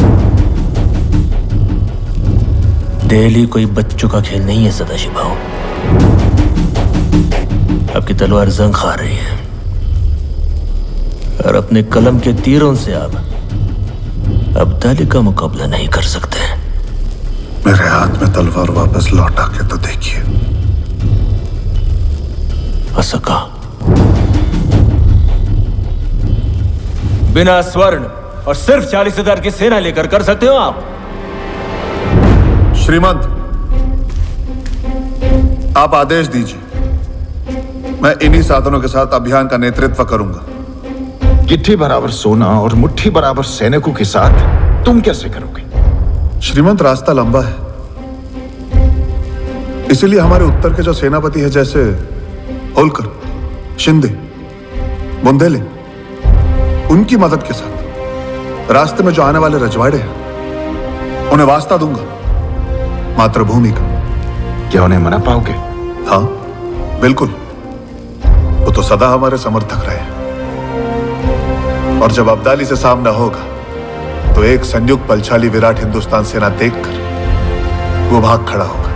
दिल्ली कोई बच्चों का खेल नहीं है सदाशिव भाऊ। आपकी तलवार जंग खा रही है और अपने कलम के तीरों से आप अब्दाली का मुकाबला नहीं कर सकते। मेरे हाथ में तलवार वापस लौटा के तो देखिए। असका, बिना स्वर्ण और सिर्फ 40,000 की सेना लेकर कर सकते हो आप? श्रीमंत, आप आदेश दीजिए, मैं इन्हीं साधनों के साथ अभियान का नेतृत्व करूंगा। गिट्टी बराबर सोना और मुट्ठी बराबर सैनिकों के साथ तुम कैसे करोगे? श्रीमंत, रास्ता लंबा है, इसीलिए हमारे उत्तर के जो सेनापति है, जैसे होलकर, शिंदे, बुंदेले, उनकी मदद के साथ रास्ते में जो आने वाले रजवाड़े हैं, उन्हें वास्ता दूंगा मातृभूमि का। क्या उन्हें मना पाओगे? हाँ बिल्कुल, वो तो सदा हमारे समर्थक रहे। और जब अब्दाली से सामना होगा तो एक संयुक्त बलशाली विराट हिंदुस्तान सेना देखकर वो भाग खड़ा होगा।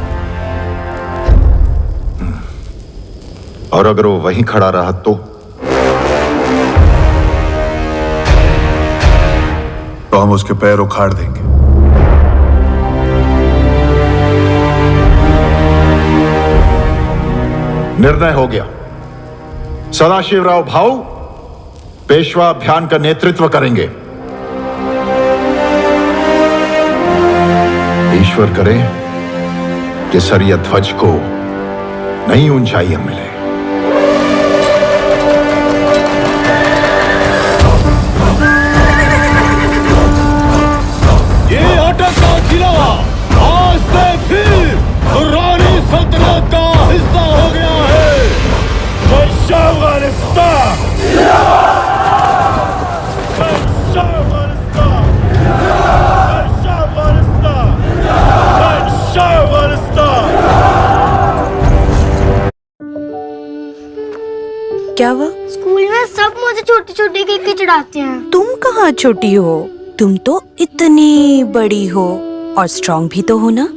और अगर वो वहीं खड़ा रहा तो हम उसके पैर उखाड़ देंगे। निर्णय हो गया। सदाशिवराव भाऊ पेशवा अभियान का नेतृत्व करेंगे। ईश्वर करे कि सरिया ध्वज को नई ऊंचाइयां मिले। ये अटक का किला आज से फिर दुर्रानी सल्तनत का हिस्सा हो गया है। जय अफगानिस्तान, जय अफगानिस्तान, जय अफगानिस्तान, जय क्या हुआ? स्कूल में सब मुझे छोटी छोटी केक चढ़ाते हैं। तुम कहाँ छोटी हो? तुम तो इतनी बड़ी हो और स्ट्रॉन्ग भी तो हो ना।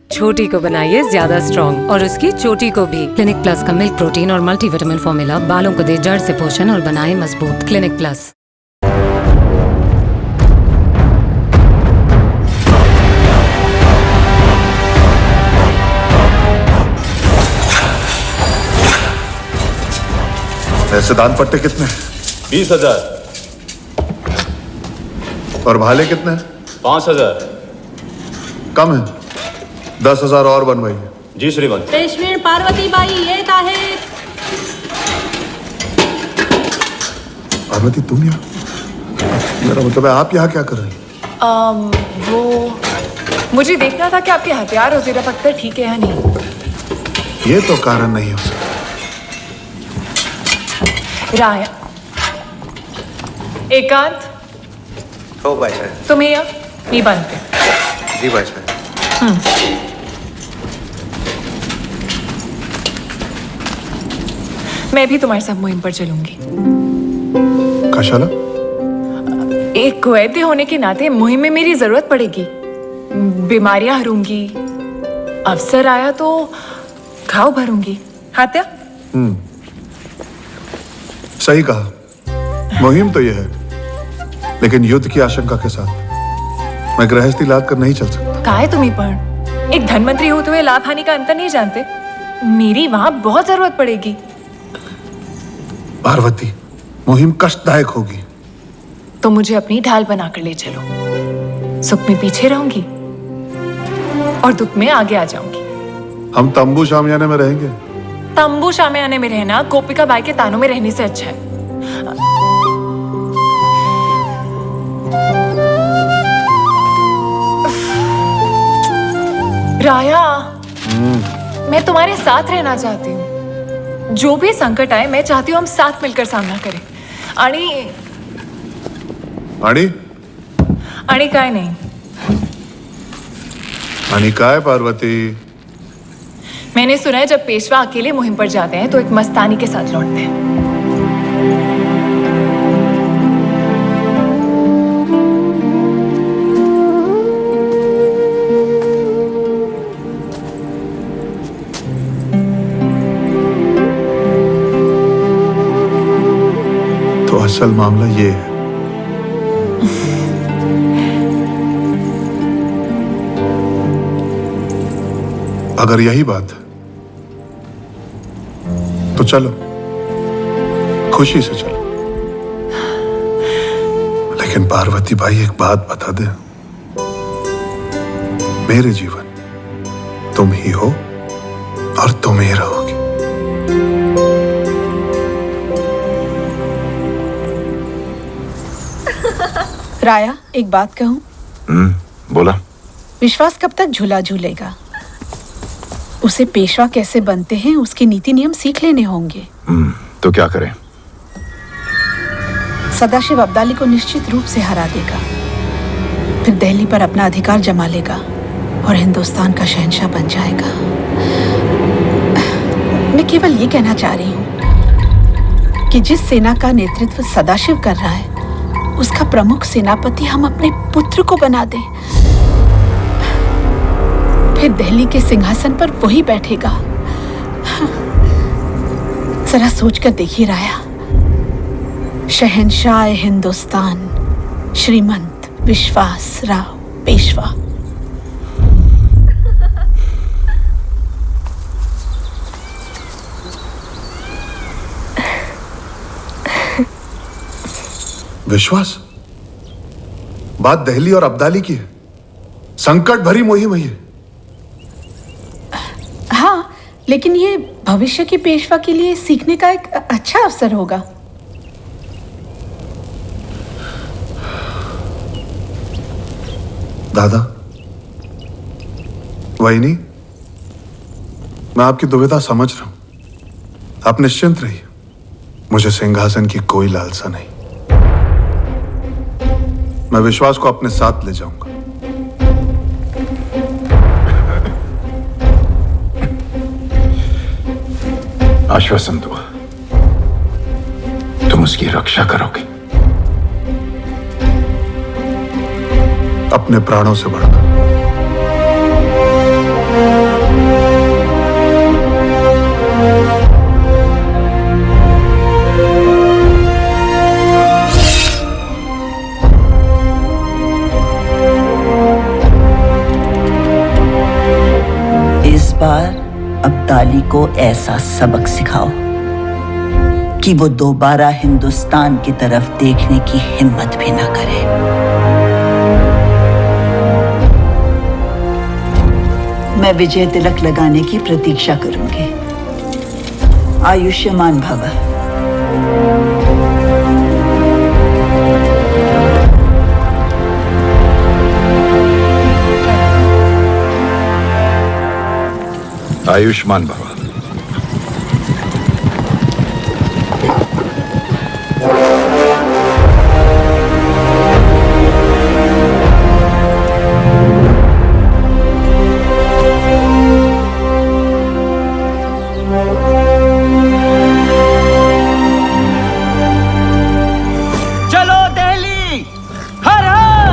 छोटी को बनाइए ज्यादा स्ट्रॉन्ग और उसकी चोटी को भी। क्लिनिक प्लस का मिल्क प्रोटीन और मल्टीविटामिन फॉर्मूला बालों को दे जड़ से पोषण और बनाए मजबूत। Clinic plus. ऐसे दान पट्टे कितने? 20,000। और भाले कितने? 5,000। कम है, 10,000 और बनवाइए। जी श्रीमान। रेशमी पार्वती बाई ये है। पार्वती तुम यहाँ? मेरा मतलब है आप यहाँ क्या कर रही हैं? वो मुझे देखना था कि आपके हथियार और ज़ेरा पत्थर ठीक है या नहीं। ये तो कारण नहीं हो सकता। राया, एकांत, हो भाई साहब। तुम्हें यहाँ नहीं बनते। जी भाई साहब। मैं भी तुम्हारे साथ मुहिम पर चलूंगी। कशाला? एक वैद्य होने के नाते मुहिम में मेरी जरूरत पड़ेगी। बीमारियां हरूंगी, अवसर आया तो घाव भरूंगी। हात्या? सही कहा। मुहिम तो यह है, लेकिन युद्ध की आशंका के साथ मैं गृहस्थी लाद कर नहीं चल सकता। कहा है तुम्हें पण? एक धनमंत्री होते हुए लाभ हानि का अंतर नहीं जानते? मेरी वहां बहुत जरूरत पड़ेगी। पार्वती, मुहिम कष्टदायक होगी। तो मुझे अपनी ढाल बनाकर ले चलो। सुख में पीछे रहूंगी और दुख में आगे आ जाऊंगी। हम तंबू शामियाने में रहेंगे। तंबू शामियाने में रहना गोपिका बाई के तानों में रहने से अच्छा है। राया, मैं तुम्हारे साथ रहना चाहती हूँ। जो भी संकट आए मैं चाहती हूँ हम साथ मिलकर सामना करें। आणि काय नहीं। आणि काय पार्वती? मैंने सुना है जब पेशवा अकेले मुहिम पर जाते हैं तो एक मस्तानी के साथ लौटते हैं। तो असल मामला ये है। अगर यही बात है तो चलो, खुशी से चलो। लेकिन पार्वती भाई एक बात बता दे, मेरे जीवन तुम ही हो और तुम ही रहोगी। राया, एक बात कहूं? बोला। विश्वास कब तक झूला झूलेगा? उसे पेशवा कैसे बनते हैं उसके नीति नियम सीख लेने होंगे। तो क्या करें? सदाशिव अब्दाली को निश्चित रूप से हरा देगा, फिर दिल्ली पर अपना अधिकार जमा लेगा और हिंदुस्तान का शहंशाह बन जाएगा। मैं केवल ये कहना चाह रही हूँ कि जिस सेना का नेतृत्व सदाशिव कर रहा है उसका प्रमुख सेनापति हम अपने पुत्र को बना दें, फिर दिल्ली के सिंहासन पर वही बैठेगा। जरा सोचकर देखिए राया, शहंशाह हिंदुस्तान श्रीमंत विश्वास राव पेशवा। विश्वास? बात दिल्ली और अब्दाली की है। संकट भरी मुहिम है। हाँ, लेकिन ये भविष्य के पेशवा के लिए सीखने का एक अच्छा अवसर होगा। दादा, वहीनी, मैं आपकी दुविधा समझ रहा हूं। आप निश्चिंत रहिए, मुझे सिंहासन की कोई लालसा नहीं। मैं विश्वास को अपने साथ ले जाऊंगा। आश्वासन दो। तुम उसकी रक्षा करोगे। अपने प्राणों से बढ़कर। इस बार अब ताली को ऐसा सबक सिखाओ कि वो दोबारा हिंदुस्तान की तरफ देखने की हिम्मत भी ना करे। मैं विजय तिलक लगाने की प्रतीक्षा करूंगी। आयुष्मान भव। आयुष्मान भव। चलो दिल्ली, हर हर।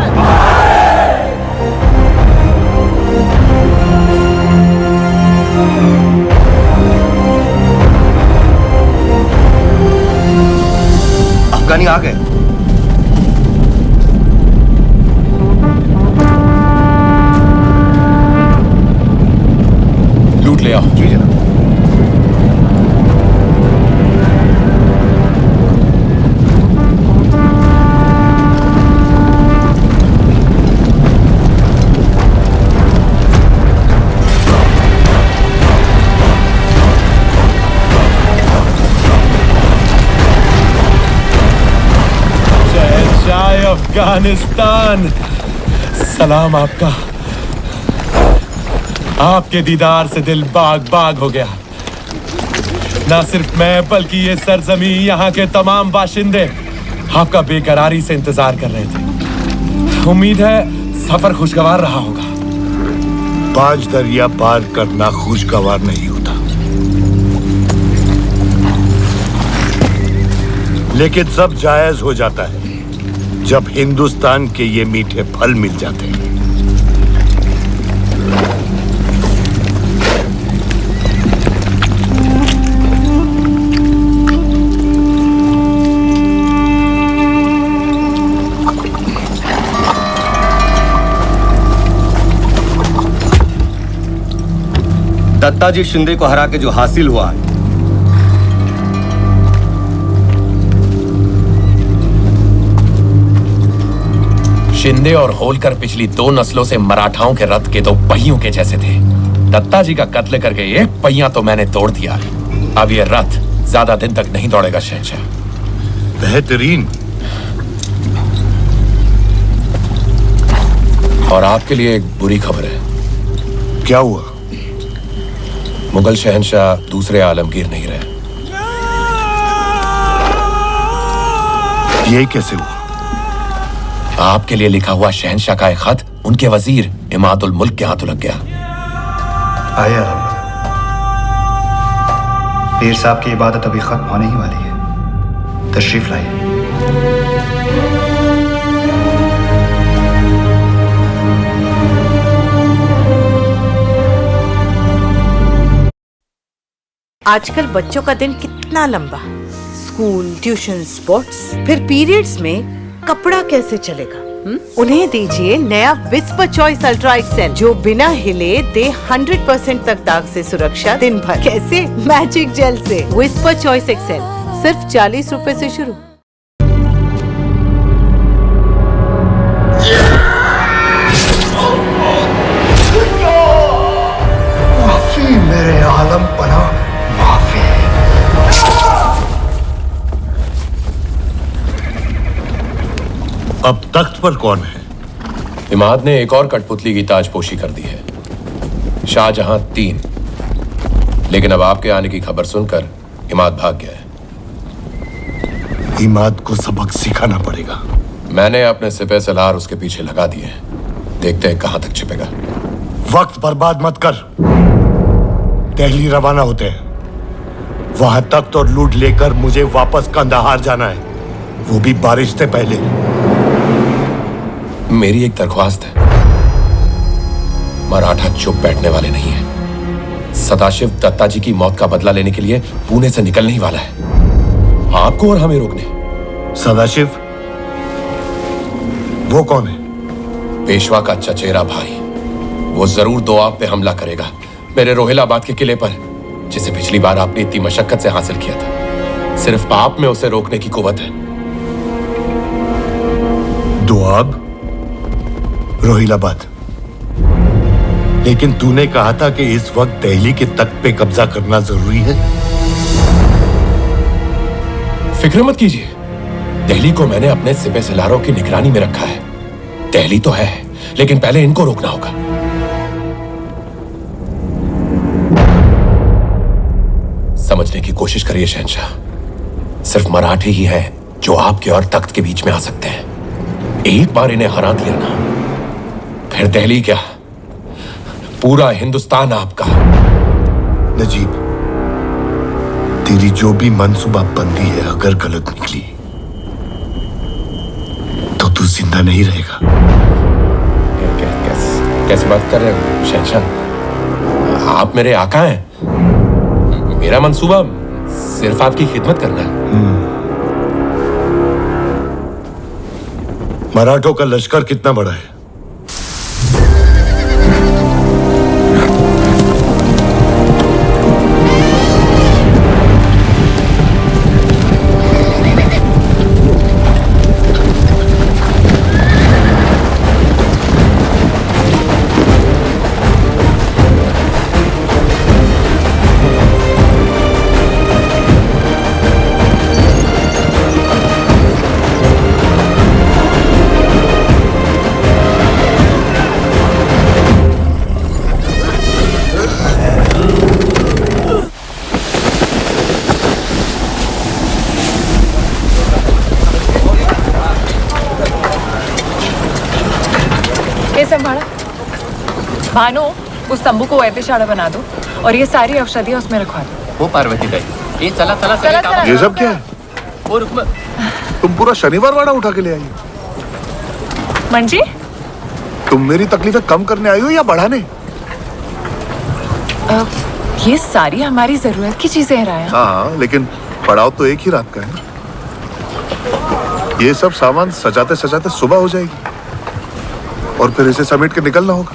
अफगानी आ गए। लूट ले आओ। जी जनाब। शहंशाह अफगानिस्तान, सलाम आपका। आपके दीदार से दिल बाग बाग हो गया। ना सिर्फ मैं बल्कि ये सरजमी, यहाँ के तमाम बाशिंदे आपका बेकरारी से इंतजार कर रहे थे। उम्मीद है सफर खुशगवार रहा होगा। 5 दरिया पार करना खुशगवार नहीं होता, लेकिन सब जायज हो जाता है जब हिंदुस्तान के ये मीठे फल मिल जाते हैं। दत्ताजी शिंदे को हरा के जो हासिल हुआ है, शिंदे और होलकर पिछली 2 नस्लों से मराठाओं के रथ के 2 पहियों के जैसे थे। दत्ता जी का कत्ल करके एक पहिया तो मैंने तोड़ दिया, अब ये रथ ज्यादा दिन तक नहीं दौड़ेगा शहंशाह। बेहतरीन। और आपके लिए एक बुरी खबर है। क्या हुआ? मुगल शहंशाह दूसरे आलमगीर नहीं रहे। ये कैसे हुआ? आपके लिए लिखा हुआ शहंशाह का एक खत उनके वजीर इमादुल मुल्क के हाथों लग गया। आइए आराम। पीर साहब की इबादत अभी खत्म होने ही वाली है, तशरीफ लाइए। आजकल बच्चों का दिन कितना लंबा, स्कूल, ट्यूशन, स्पोर्ट्स, फिर पीरियड्स में कपड़ा कैसे चलेगा? उन्हें दीजिए नया विस्पर चॉइस अल्ट्रा एक्सेल, जो बिना हिले दे 100% तक दाग से सुरक्षा दिन भर। कैसे? मैजिक जेल से। विस्पर चॉइस एक्सेल सिर्फ 40 रुपए से शुरू। माफी मेरे आलम पना, माफी। अब तख्त पर कौन है? इमाद ने एक और कठपुतली की ताजपोशी कर दी है। शाहजहां 3, लेकिन अब आपके आने की खबर सुनकर इमाद भाग गया है। इमाद को सबक सिखाना पड़ेगा। मैंने अपने सिपह सलार उसके पीछे लगा दिए हैं, देखते हैं कहां तक छिपेगा। वक्त बर्बाद मत कर, दिल्ली रवाना होते हैं। वहां तख्त और लूट लेकर मुझे वापस कंदाहार जाना है, वो भी बारिश से पहले। मेरी एक दरख्वास्त है, मराठा चुप बैठने वाले नहीं है। सदाशिव दत्ता जी की मौत का बदला लेने के लिए पुणे से निकलने ही वाला है, आपको और हमें रोकने। सदाशिव? वो कौन है? पेशवा का चचेरा भाई। वो जरूर दोआब पे हमला करेगा, मेरे रोहिलाबाद के किले पर, जिसे पिछली बार आपने इतनी मशक्कत से हासिल किया था। सिर्फ आप में उसे रोकने की कुव्वत है। दोआब? रोहिलाबाद? लेकिन तूने कहा था कि इस वक्त दिल्ली के तख्त पे कब्जा करना जरूरी है। फिक्र मत कीजिए, दिल्ली को मैंने अपने सिपह सलारों की निगरानी में रखा है। दिल्ली तो है, लेकिन पहले इनको रोकना होगा। समझने की कोशिश करिए शहंशाह, सिर्फ मराठी ही है जो आपके और तख्त के बीच में आ सकते हैं। एक बार इन्हें हरा दिया ना, फिर दिल्ली क्या, पूरा हिंदुस्तान आपका। नजीब, तेरी जो भी मनसूबाबंदी है अगर गलत निकली तो तू जिंदा नहीं रहेगा। कैसे बात कर रहे हो शहंशाह? आप मेरे आका हैं, मेरा मंसूबा सिर्फ आपकी खिदमत करना है। मराठों का लश्कर कितना बड़ा है? संभाला भानु, उस तंबू को ऐतिशाड़ा बना दो और ये सारी औषधियाँ उसमें रखवा दो। वो पार्वती दाई, ये चला चला चला, चला। ये सब क्या है? वो रुक, तुम पूरा शनिवार वाड़ा उठा के ले आई हो। मंजी, तुम मेरी तकलीफें कम करने आई हो या बढ़ाने? ये सारी हमारी जरूरत की चीजें हैं राया। हाँ, लेकिन पड़ाव तो एक ही रात का है ना। ये सब सामान सजाते सजाते सुबह हो जाएगी और फिर इसे समेट के निकलना होगा।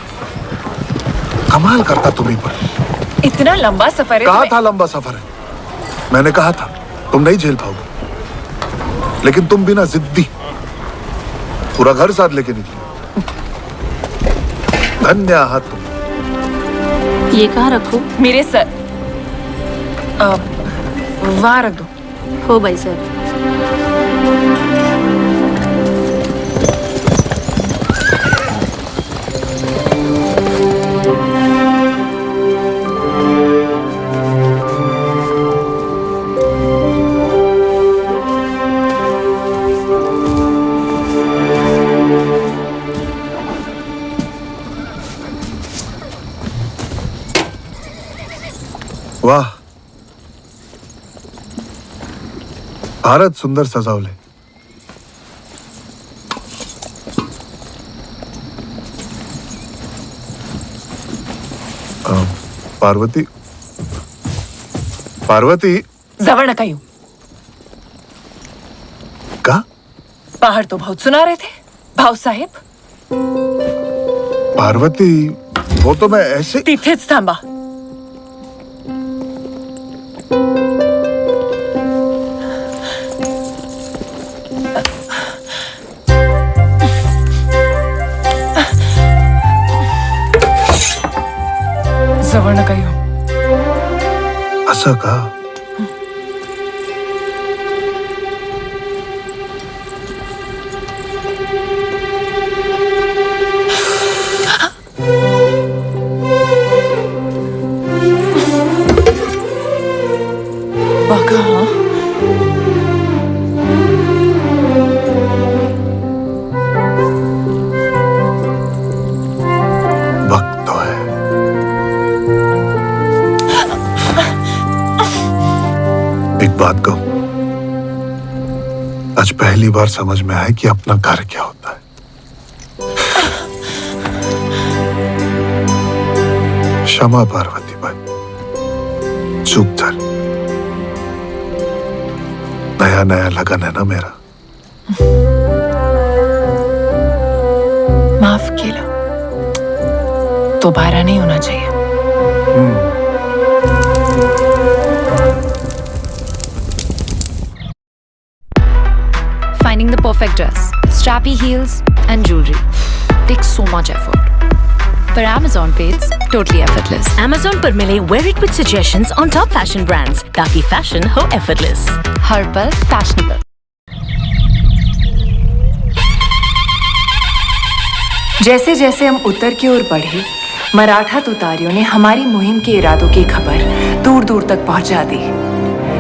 कमाल करता तुम्ही पर। इतना लंबा सफर है। कहा था लंबा सफर है, मैंने कहा था तुम नहीं झेल पाओगे, लेकिन तुम बिना जिद्दी पूरा घर साथ लेके निकली। धन्य हाथ तुम। ये कहाँ रखो? मेरे सर वहां रख दो। हो भाई सर। वाह, भारत सुंदर सजावले। पार्वती, पार्वती जवळ नका येऊ। का? बाहर तो बहुत सुना रहे थे भाऊ साहेब। पार्वती, वो तो मैं ऐसे तिथेच थांबा। जवळ नका येऊ। असं का? बघा वक्त तो है। एक बात कहूं, आज पहली बार समझ में आया कि अपना घर क्या होता है। क्षमा पार्वती बाई, चूक झाली। नया नया लगन है ना मेरा। माफ केलं, दोबारा नहीं होना चाहिए। Finding the perfect dress, strappy heels, and jewelry takes so much effort. पर Amazon पे it's totally effortless. Amazon पर मिले wear it with suggestions on top fashion brands ताकि fashion हो effortless. हर पल fashionable. जैसे जैसे हम उत्तर की ओर बढ़े, मराठा तुतारियों ने हमारी मुहिम के इरादों की खबर दूर दूर तक पहुंचा दी।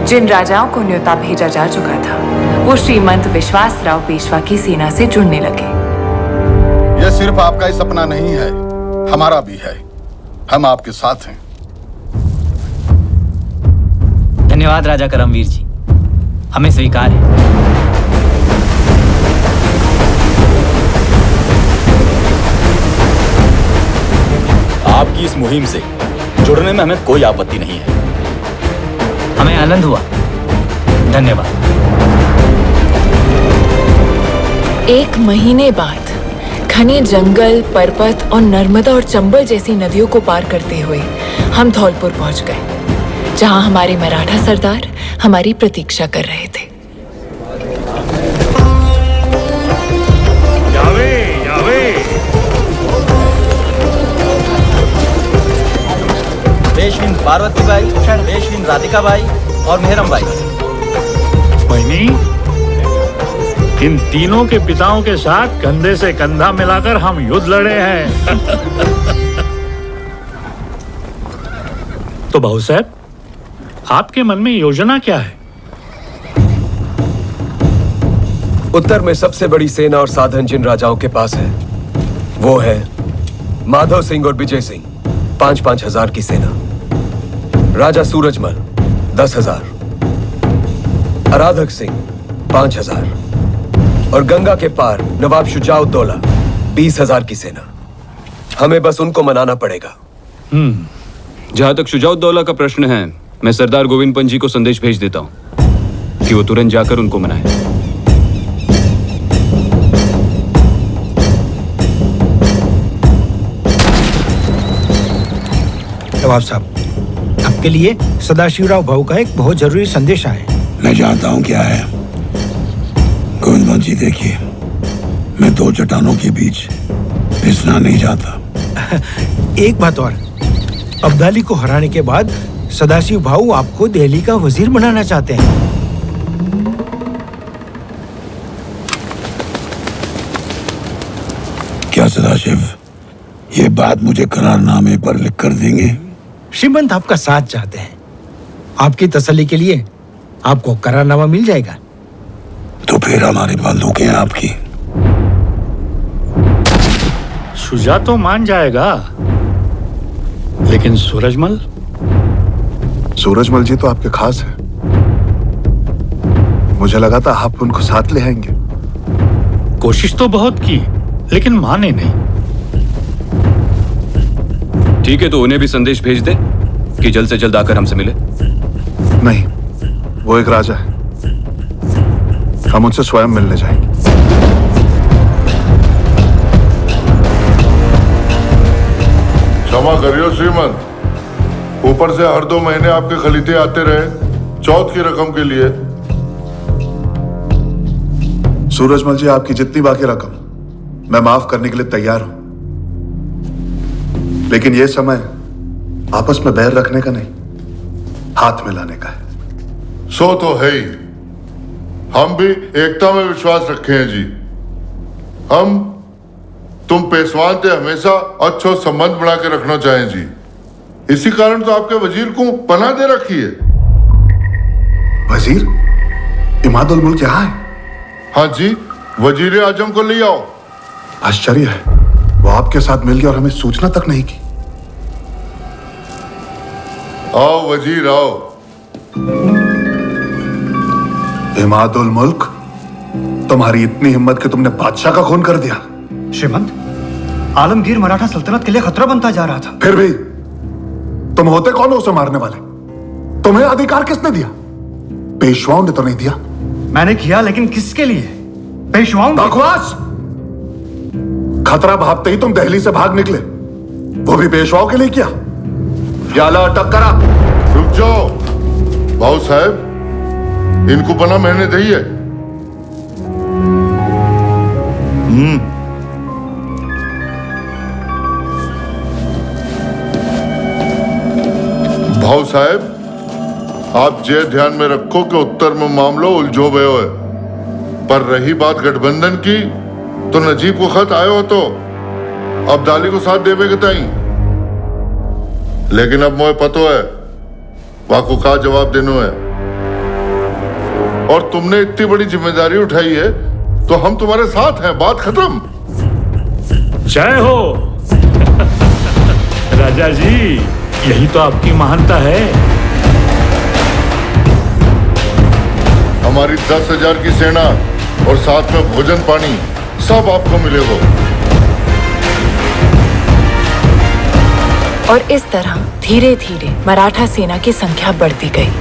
जिन राजाओं को न्योता भेजा जा चुका था, वो श्रीमंत विश्वासराव पेशवा की सेना से जुड़ने लगे। यह सिर्फ आपका ही सपना नहीं है, हमारा भी है। हम आपके साथ हैं। धन्यवाद राजा करमवीर जी, हमें स्वीकार है। आपकी इस मुहिम से जुड़ने में हमें कोई आपत्ति नहीं है। हमें आनंद हुआ, धन्यवाद। 1 महीने बाद घने जंगल, पर्वत और नर्मदा और चंबल जैसी नदियों को पार करते हुए हम धौलपुर पहुंच गए, जहां हमारे मराठा सरदार हमारी प्रतीक्षा कर रहे थे। यावे, यावे। पेशवीन पार्वती बाई, पेशवीन राधिका बाई और मेहरम बाई। बहनी, इन तीनों के पिताओं के साथ कंधे से कंधा मिलाकर हम युद्ध लड़े हैं। तो बाबू साहब, आपके मन में योजना क्या है? उत्तर में सबसे बड़ी सेना और साधन जिन राजाओं के पास है, वो है माधव सिंह और विजय सिंह, 5-5 हजार की सेना। राजा सूरजमल 10,000, आराधक सिंह 5,000 और गंगा के पार नवाब शुजाउद्दौला 20,000 की सेना। हमें बस उनको मनाना पड़ेगा। जहां तक शुजाउद्दौला का प्रश्न है, मैं सरदार गोविंद पंत जी को संदेश भेज देता हूं कि वो तुरंत जाकर उनको मनाएं। नवाब साहब, आपके लिए सदाशिवराव भाऊ का एक बहुत जरूरी संदेश आया है। मैं जानता हूं क्या है। गोविंद पंत जी, देखिए, मैं 2 चट्टानों के बीच पिसना नहीं चाहता। एक बात और, अब्दाली को हराने के बाद सदाशिव भाऊ आपको दिल्ली का वजीर बनाना चाहते हैं। क्या सदाशिव ये बात मुझे करारनामे पर लिख कर देंगे? श्रीमंत आपका साथ चाहते हैं। आपकी तसल्ली के लिए आपको करारनामा मिल जाएगा। तो फिर हमारी बंदूकें आपकी। शुजा तो मान जाएगा, लेकिन सूरजमल? सूरजमल जी तो आपके खास हैं। मुझे लगा था आप उनको साथ ले आएंगे। कोशिश तो बहुत की, लेकिन माने नहीं। ठीक है, तो उन्हें भी संदेश भेज दे कि जल्द से जल्द आकर हमसे मिले। नहीं, वो एक राजा है, हम उनसे स्वयं मिलने जाएंगे। क्षमा करियो श्रीमंत, ऊपर से हर 2 महीने आपके खलीते आते रहे चौथ की रकम के लिए। सूरजमल जी, आपकी जितनी बाकी रकम मैं माफ करने के लिए तैयार हूं, लेकिन यह समय आपस में बैर रखने का नहीं, हाथ मिलाने का है। सो तो है ही। हम भी एकता में विश्वास रखे हैं जी। हम तुम पेशवान से हमेशा अच्छो संबंध बना के रखना चाहें जी। इसी कारण तो आपके वजीर को पनाह दे रखी है। वजीर? इमादुल मुल्क यहाँ है? हाँ जी, वजीर आजम को ले आओ। आश्चर्य है, वो आपके साथ मिल गया और हमें सूचना तक नहीं की। आओ वजीर आओ। इमादुल मुल्क, तुम्हारी इतनी हिम्मत कि तुमने बादशाह का खून कर दिया। श्रीमंत, आलमगीर मराठा सल्तनत के लिए खतरा बनता जा रहा था। फिर भी तुम होते कौन हो उसे मारने वाले? तुम्हें अधिकार किसने दिया? पेशवाओं ने तो नहीं दिया। मैंने किया, लेकिन किसके लिए? पेशवाओं। बकवास! खतरा भापते ही तुम दिल्ली से भाग निकले, वो भी पेशवाओं के लिए किया। याला अटक करा। रुक जाओ भाऊ साहब, इनको बना मैंने दी है। भाऊ साहब, आप ये ध्यान में रखो कि उत्तर में मामलो उलझो गयो है, पर रही बात गठबंधन की, तो नजीब को खत आयो तो अब्दाली को साथ देवे के ताई, लेकिन अब मोए पतो है वाको का जवाब देनो है, और तुमने इतनी बड़ी जिम्मेदारी उठाई है तो हम तुम्हारे साथ हैं। बात खत्म। जय हो राजा जी, यही तो आपकी महानता है। हमारी 10,000 की सेना और साथ में भोजन पानी सब आपको मिलेगा। और इस तरह धीरे धीरे मराठा सेना की संख्या बढ़ती गई।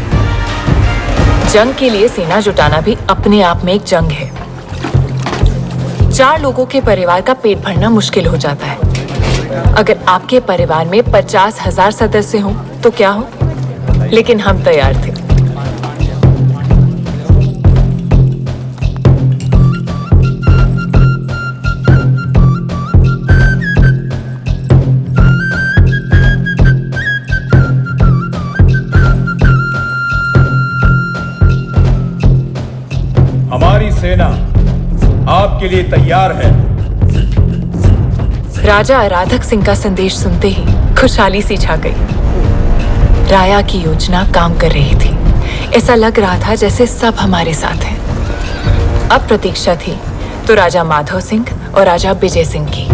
जंग के लिए सेना जुटाना भी अपने आप में एक जंग है। 4 लोगों के परिवार का पेट भरना मुश्किल हो जाता है। अगर आपके परिवार में 50,000 सदस्य हों तो क्या हो, लेकिन हम तैयार थे। हमारी सेना आपके लिए तैयार है। राजा आराधक सिंह का संदेश सुनते ही खुशहाली सी छा गई। राया की योजना काम कर रही थी। ऐसा लग रहा था जैसे सब हमारे साथ हैं। अब प्रतीक्षा थी तो राजा माधव सिंह और राजा विजय सिंह की।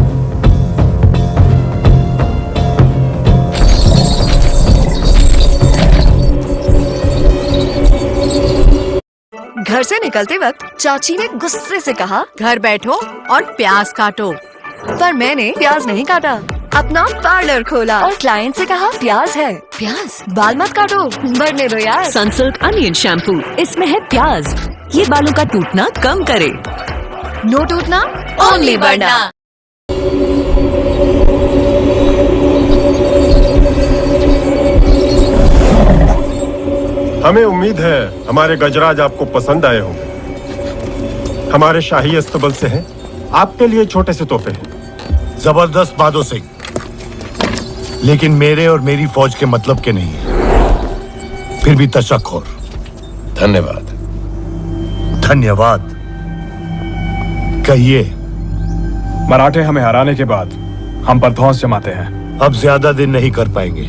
घर से निकलते वक्त चाची ने गुस्से से कहा, घर बैठो और प्याज काटो। पर मैंने प्याज नहीं काटा, अपना पार्लर खोला और क्लाइंट से कहा, प्याज है, प्याज, बाल मत काटो, बढ़ने दो यार। सनसिल्क अनियन शैम्पू, इसमें है प्याज, ये बालों का टूटना कम करे। नो टूटना, ओनली बढ़ना। हमें उम्मीद है हमारे गजराज आपको पसंद आए होंगे। हमारे शाही अस्तबल से हैं, आपके लिए छोटे से तोहफे हैं। जबरदस्त माधो सिंह, लेकिन मेरे और मेरी फौज के मतलब के नहीं है। फिर भी तशक्कुर। धन्यवाद। धन्यवाद कहिए। मराठे हमें हराने के बाद हम पर धौंस जमाते हैं। अब ज्यादा दिन नहीं कर पाएंगे।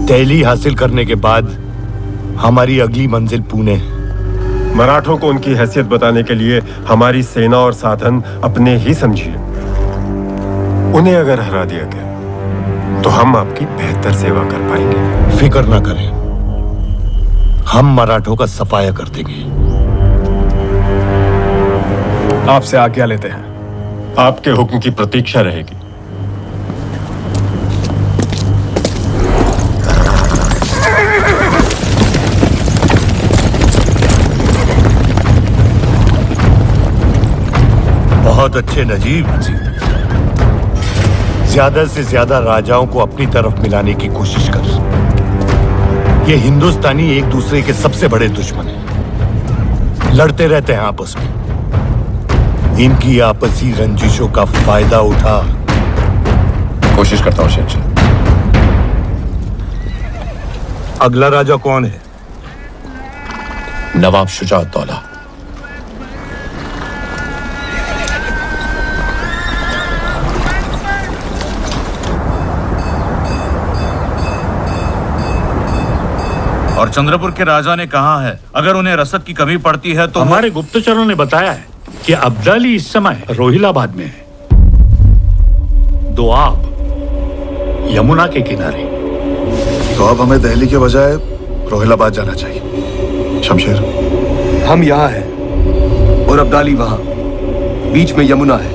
दिल्ली हासिल करने के बाद हमारी अगली मंजिल पुणे है। मराठों को उनकी हैसियत बताने के लिए हमारी सेना और साधन अपने ही समझिए। उन्हें अगर हरा दिया गया तो हम आपकी बेहतर सेवा कर पाएंगे। फिक्र ना करें, हम मराठों का सफाया कर देंगे। आपसे आज्ञा लेते हैं। आपके हुक्म की प्रतीक्षा रहेगी। बहुत अच्छे नजीब जी। ज्यादा से ज्यादा राजाओं को अपनी तरफ मिलाने की कोशिश कर। ये हिंदुस्तानी एक दूसरे के सबसे बड़े दुश्मन हैं। लड़ते रहते हैं आपस में। इनकी आपसी रंजिशों का फायदा उठा। कोशिश करता हूं शेरशाह। अगला राजा कौन है? नवाब शुजाउद्दौला। और चंद्रपुर के राजा ने कहा है अगर उन्हें रसद की कमी पड़ती है तो हमारे गुप्तचरों ने बताया है कि अब्दाली इस समय रोहिलाबाद में है। दोआब, यमुना के किनारे। तो अब हमें दिल्ली के बजाय रोहिलाबाद जाना चाहिए। शमशेर, हम यहां हैं और अब्दाली वहां, बीच में यमुना है।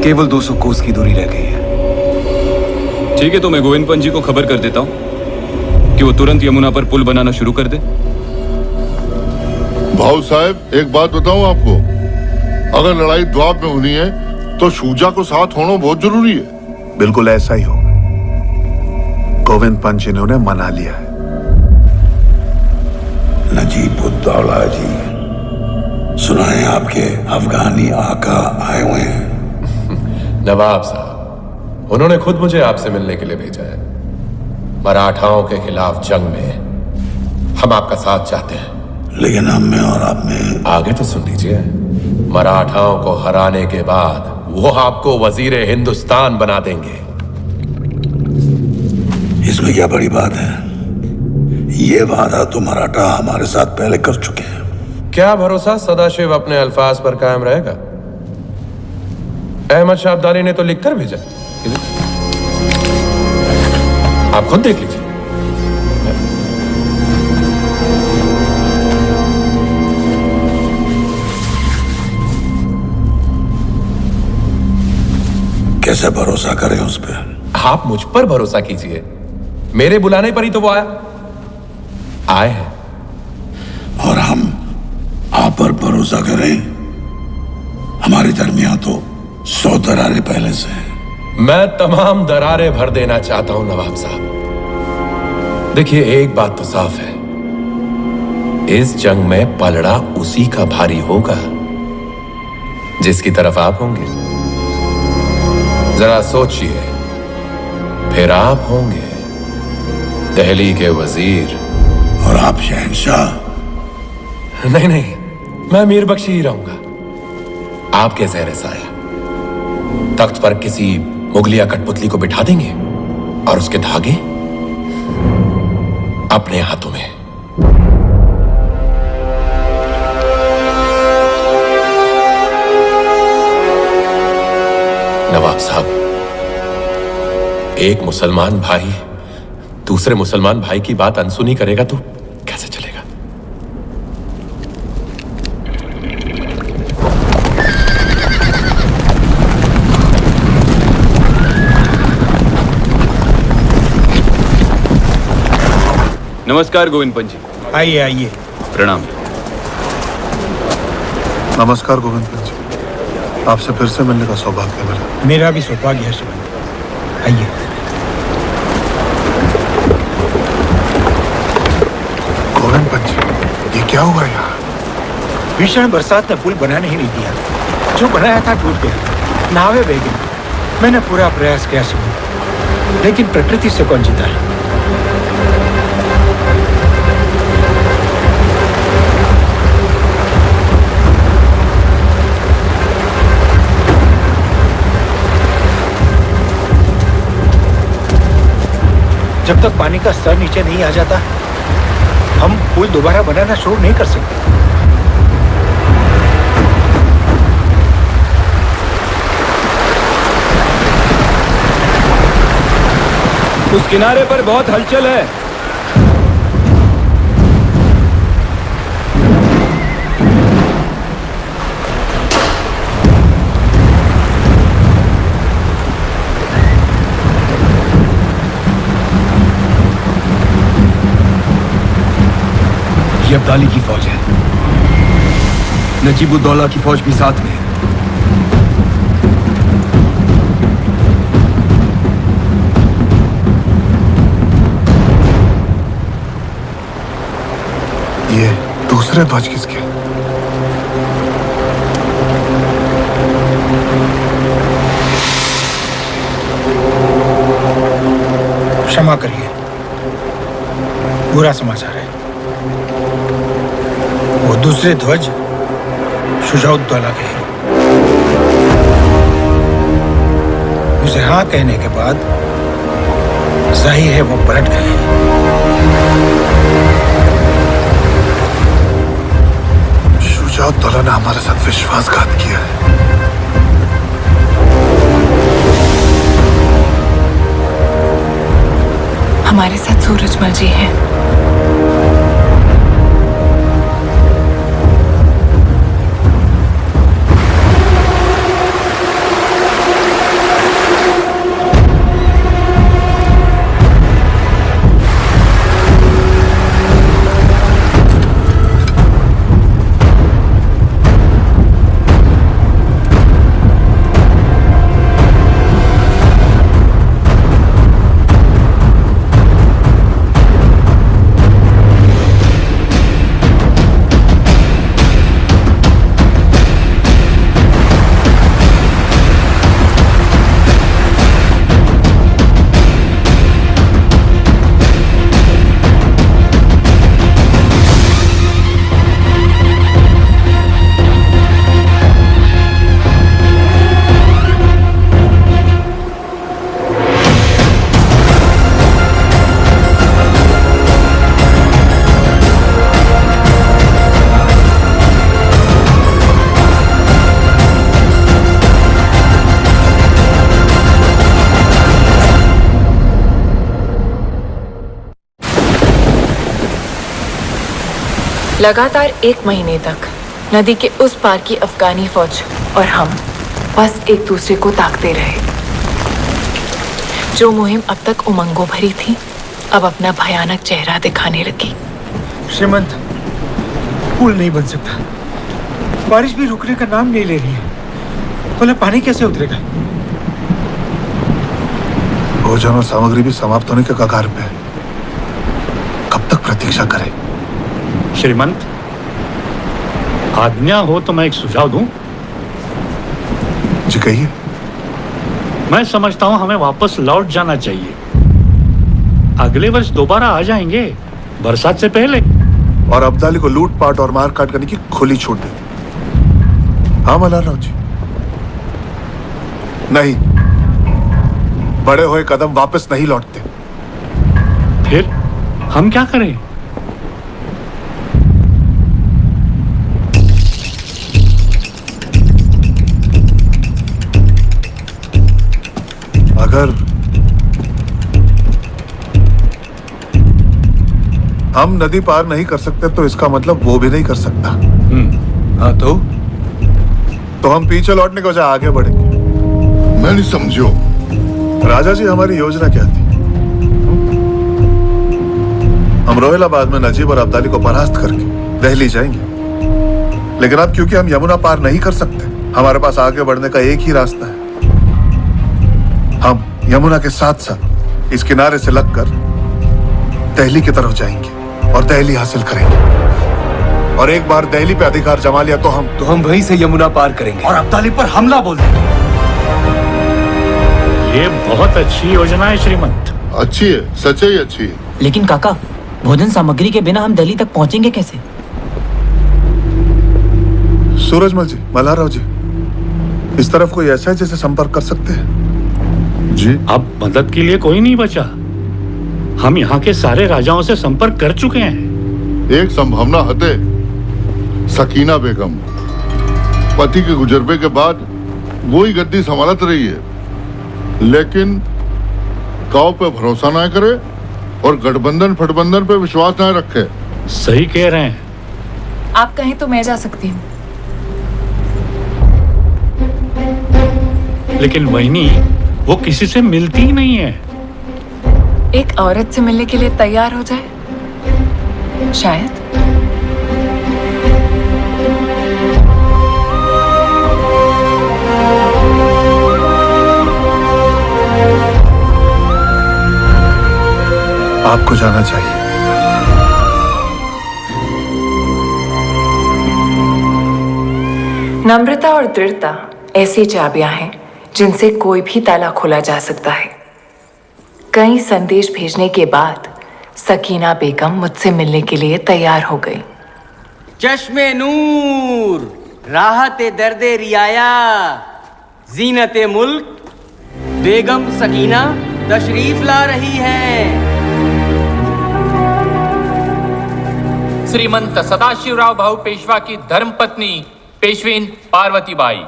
केवल 200 कोस की दूरी रह गई है। ठीक है, तो मैं गोविंद पंत जी को खबर कर देता हूं कि वो तुरंत यमुना पर पुल बनाना शुरू कर दे। भाऊ साहब, एक बात बताऊं आपको, अगर लड़ाई द्वाब में होनी है तो शूजा को साथ होना बहुत जरूरी है। बिल्कुल ऐसा ही होगा। गोविंद पंत जी ने उन्हें मना लिया है। नजीबुद्दौला जी, सुना है आपके अफगानी आका आए हुए हैं। नवाब साहब, उन्होंने खुद मुझे आपसे मिलने के लिए भेजा है। मराठाओं के खिलाफ जंग में हम आपका साथ चाहते हैं। लेकिन हम में और आप में आगे तो सुन लीजिए। मराठाओं को हराने के बाद वो आपको वजीर हिंदुस्तान बना देंगे। इसमें क्या बड़ी बात है? ये वादा तो मराठा हमारे साथ पहले कर चुके हैं। क्या भरोसा सदाशिव अपने अल्फाज पर कायम रहेगा? अहमद शाह अब्दाली ने तो लिखकर भेजा, आप खुद देख लीजिए। कैसे भरोसा करें उस पर? आप मुझ पर भरोसा कीजिए। मेरे बुलाने पर ही तो वो आए हैं। और हम आप पर भरोसा करें? हमारे दरमियान तो 100 दरारें पहले से हैं। मैं तमाम दरारें भर देना चाहता हूं नवाब साहब। देखिए, एक बात तो साफ है, इस जंग में पलड़ा उसी का भारी होगा जिसकी तरफ आप होंगे। जरा सोचिए, फिर आप होंगे दिल्ली के वजीर और आप शहंशाह। नहीं नहीं, मैं मीर बख्शी ही रहूंगा। आपके ज़ेरे साया तख्त पर किसी मुगलिया कठपुतली को बिठा देंगे और उसके धागे अपने हाथों में। नवाब साहब, एक मुसलमान भाई दूसरे मुसलमान भाई की बात अनसुनी करेगा तो कैसे चलेगा? नमस्कार गोविंद पंत जी। आइए आइए। प्रणाम। नमस्कार गोविंद पंत जी, आपसे फिर से मिलने का सौभाग्य मिला। मेरा भी सौभाग्य है सुमन। आइए। गोविंद पंत जी, ये क्या हुआ यहाँ? भीषण बरसात ने पुल बनाने ही नहीं दिया। जो बनाया था टूट गया, नावें बह गई। मैंने पूरा प्रयास किया सुमन, लेकिन प्रकृति से कौन जीता है? जब तक पानी का स्तर नीचे नहीं आ जाता, हम पुल दोबारा बनाना शुरू नहीं कर सकते। उस किनारे पर बहुत हलचल है। ये अब्दाली की फौज है। नजीबुद्दौला की फौज भी साथ में है। ये दूसरे ध्वज किसके? क्षमा करिए, बुरा समाचार है। वो दूसरे ध्वज शुजाउद्दौला के हैं। मुझे हाँ कहने के बाद जाहिर है वो पलट गए हैं। शुजाउद्दौला ने हमारे साथ विश्वासघात किया है। हमारे साथ सूरजमल जी हैं। लगातार 1 महीने तक नदी के उस पार की अफगानी फौज और हम बस एक दूसरे को ताकते रहे। जो मुहिम अब तक उमंगों भरी थी, अब अपना भयानक चेहरा दिखाने लगी। श्रीमंत, पुल नहीं बन सकता। बारिश भी रुकने का नाम नहीं ले रही है। बोला पानी कैसे उतरेगा? भोजन और सामग्री भी समाप्त होने के कगार पे है। कब तक प्रतीक्षा करें? श्रीमंत, आज्ञा हो तो मैं एक सुझाव दूं? जी कहिए। मैं समझता हूं हमें वापस लौट जाना चाहिए। अगले वर्ष दोबारा आ जाएंगे, बरसात से पहले। और अब्दाली को लूटपाट और मारकाट करने की खुली छूट दे दी। हाँ मल्हारराव जी। नहीं, बड़े हुए कदम वापस नहीं लौटते। फिर हम क्या करें? अगर हम नदी पार नहीं कर सकते तो इसका मतलब वो भी नहीं कर सकता। हाँ तो हम पीछे लौटने के बजाय आगे बढ़ेंगे। मैं नहीं समझो। राजा जी, हमारी योजना क्या थी? हम रोहिलाबाद में नजीब और अब्दाली को परास्त करके दिल्ली जाएंगे। लेकिन अब क्योंकि हम यमुना पार नहीं कर सकते, हमारे पास आगे बढ़ने का एक ही रास्ता है। हम यमुना के साथ साथ इस किनारे से लगकर दिल्ली की तरफ जाएंगे और दिल्ली हासिल करेंगे। और एक बार दिल्ली पे अधिकार जमा लिया तो हम वहीं से यमुना पार करेंगे और अब्दाली पर हमला बोल देंगे। ये बहुत अच्छी योजना है श्रीमंत। अच्छी है, सच्चाई अच्छी है। लेकिन काका, भोजन सामग्री के बिना हम दिल्ली तक पहुंचेंगे कैसे? सूरजमल जी, मल्हारराव जी, इस तरफ कोई ऐसा है जिसे संपर्क कर सकते हैं? जी, अब मदद के लिए कोई नहीं बचा। हम यहाँ के सारे राजाओं से संपर्क कर चुके हैं। एक संभावना हते सकीना बेगम, पति के गुजरने के बाद वो ही गद्दी संभालत रही है, लेकिन काव पे भरोसा ना करे और गठबंधन फटबंधन पे विश्वास ना रखे। सही कह रहे हैं। आप कहें तो मैं जा सकती हूँ। लेकिन वहीनी, वो किसी से मिलती ही नहीं है। एक औरत से मिलने के लिए तैयार हो जाए, शायद। आपको जाना चाहिए। नम्रता और दृढ़ता ऐसी चाबियां हैं जिनसे कोई भी ताला खोला जा सकता है। कई संदेश भेजने के बाद सकीना बेगम मुझसे मिलने के लिए तैयार हो गई। चश्मे नूर, राहते दर्दे रियाया, जीनते मुल्क, बेगम सकीना तशरीफ ला रही है। श्रीमंत सदाशिवराव भाऊ पेशवा की धर्मपत्नी पेशवीन पार्वतीबाई।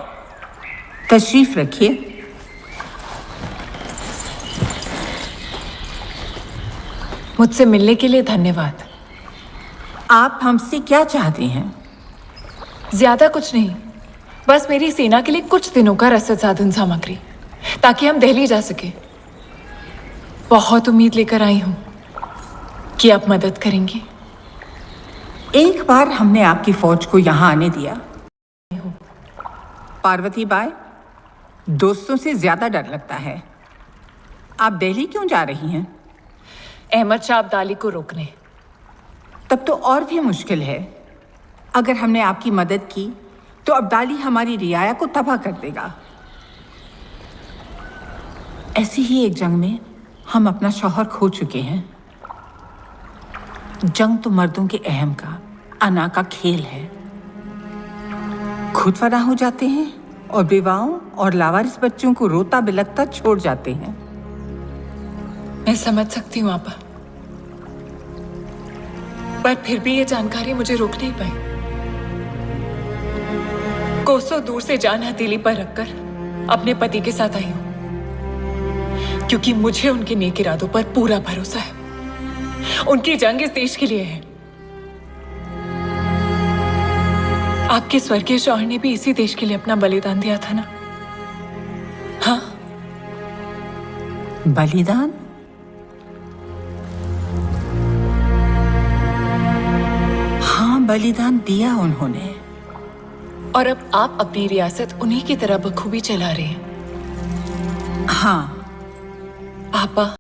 तशरीफ रखिए। मुझसे मिलने के लिए धन्यवाद। आप हमसे क्या चाहते हैं? ज्यादा कुछ नहीं, बस मेरी सेना के लिए कुछ दिनों का रसद साधन सामग्री, ताकि हम दिल्ली जा सके। बहुत उम्मीद लेकर आई हूं कि आप मदद करेंगे। एक बार हमने आपकी फौज को यहां आने दिया। पार्वती बाई, दोस्तों से ज्यादा डर लगता है। आप दिल्ली क्यों जा रही हैं? अहमद शाह अब्दाली को रोकने। तब तो और भी मुश्किल है। अगर हमने आपकी मदद की तो अब्दाली हमारी रियाया को तबाह कर देगा। ऐसी ही एक जंग में हम अपना शौहर खो चुके हैं। जंग तो मर्दों के अहम का, अना का खेल है। खुद फना हो जाते हैं और विवाहों और लावारिस बच्चों को रोता बिलखता छोड़ जाते हैं। मैं समझ सकती हूँ आपा, पर फिर भी ये जानकारी मुझे रोक नहीं पाई। कोसों दूर से जान हथेली पर रखकर अपने पति के साथ आई हूं, क्योंकि मुझे उनके नेक इरादों पर पूरा भरोसा है। उनकी जंग इस देश के लिए है। आपके स्वर्गीय शौहर ने भी इसी देश के लिए अपना बलिदान दिया था ना? हाँ, बलिदान? हाँ, बलिदान दिया उन्होंने। और अब आप अपनी रियासत उन्हीं की तरह बखूबी चला रहे हैं। हाँ पापा,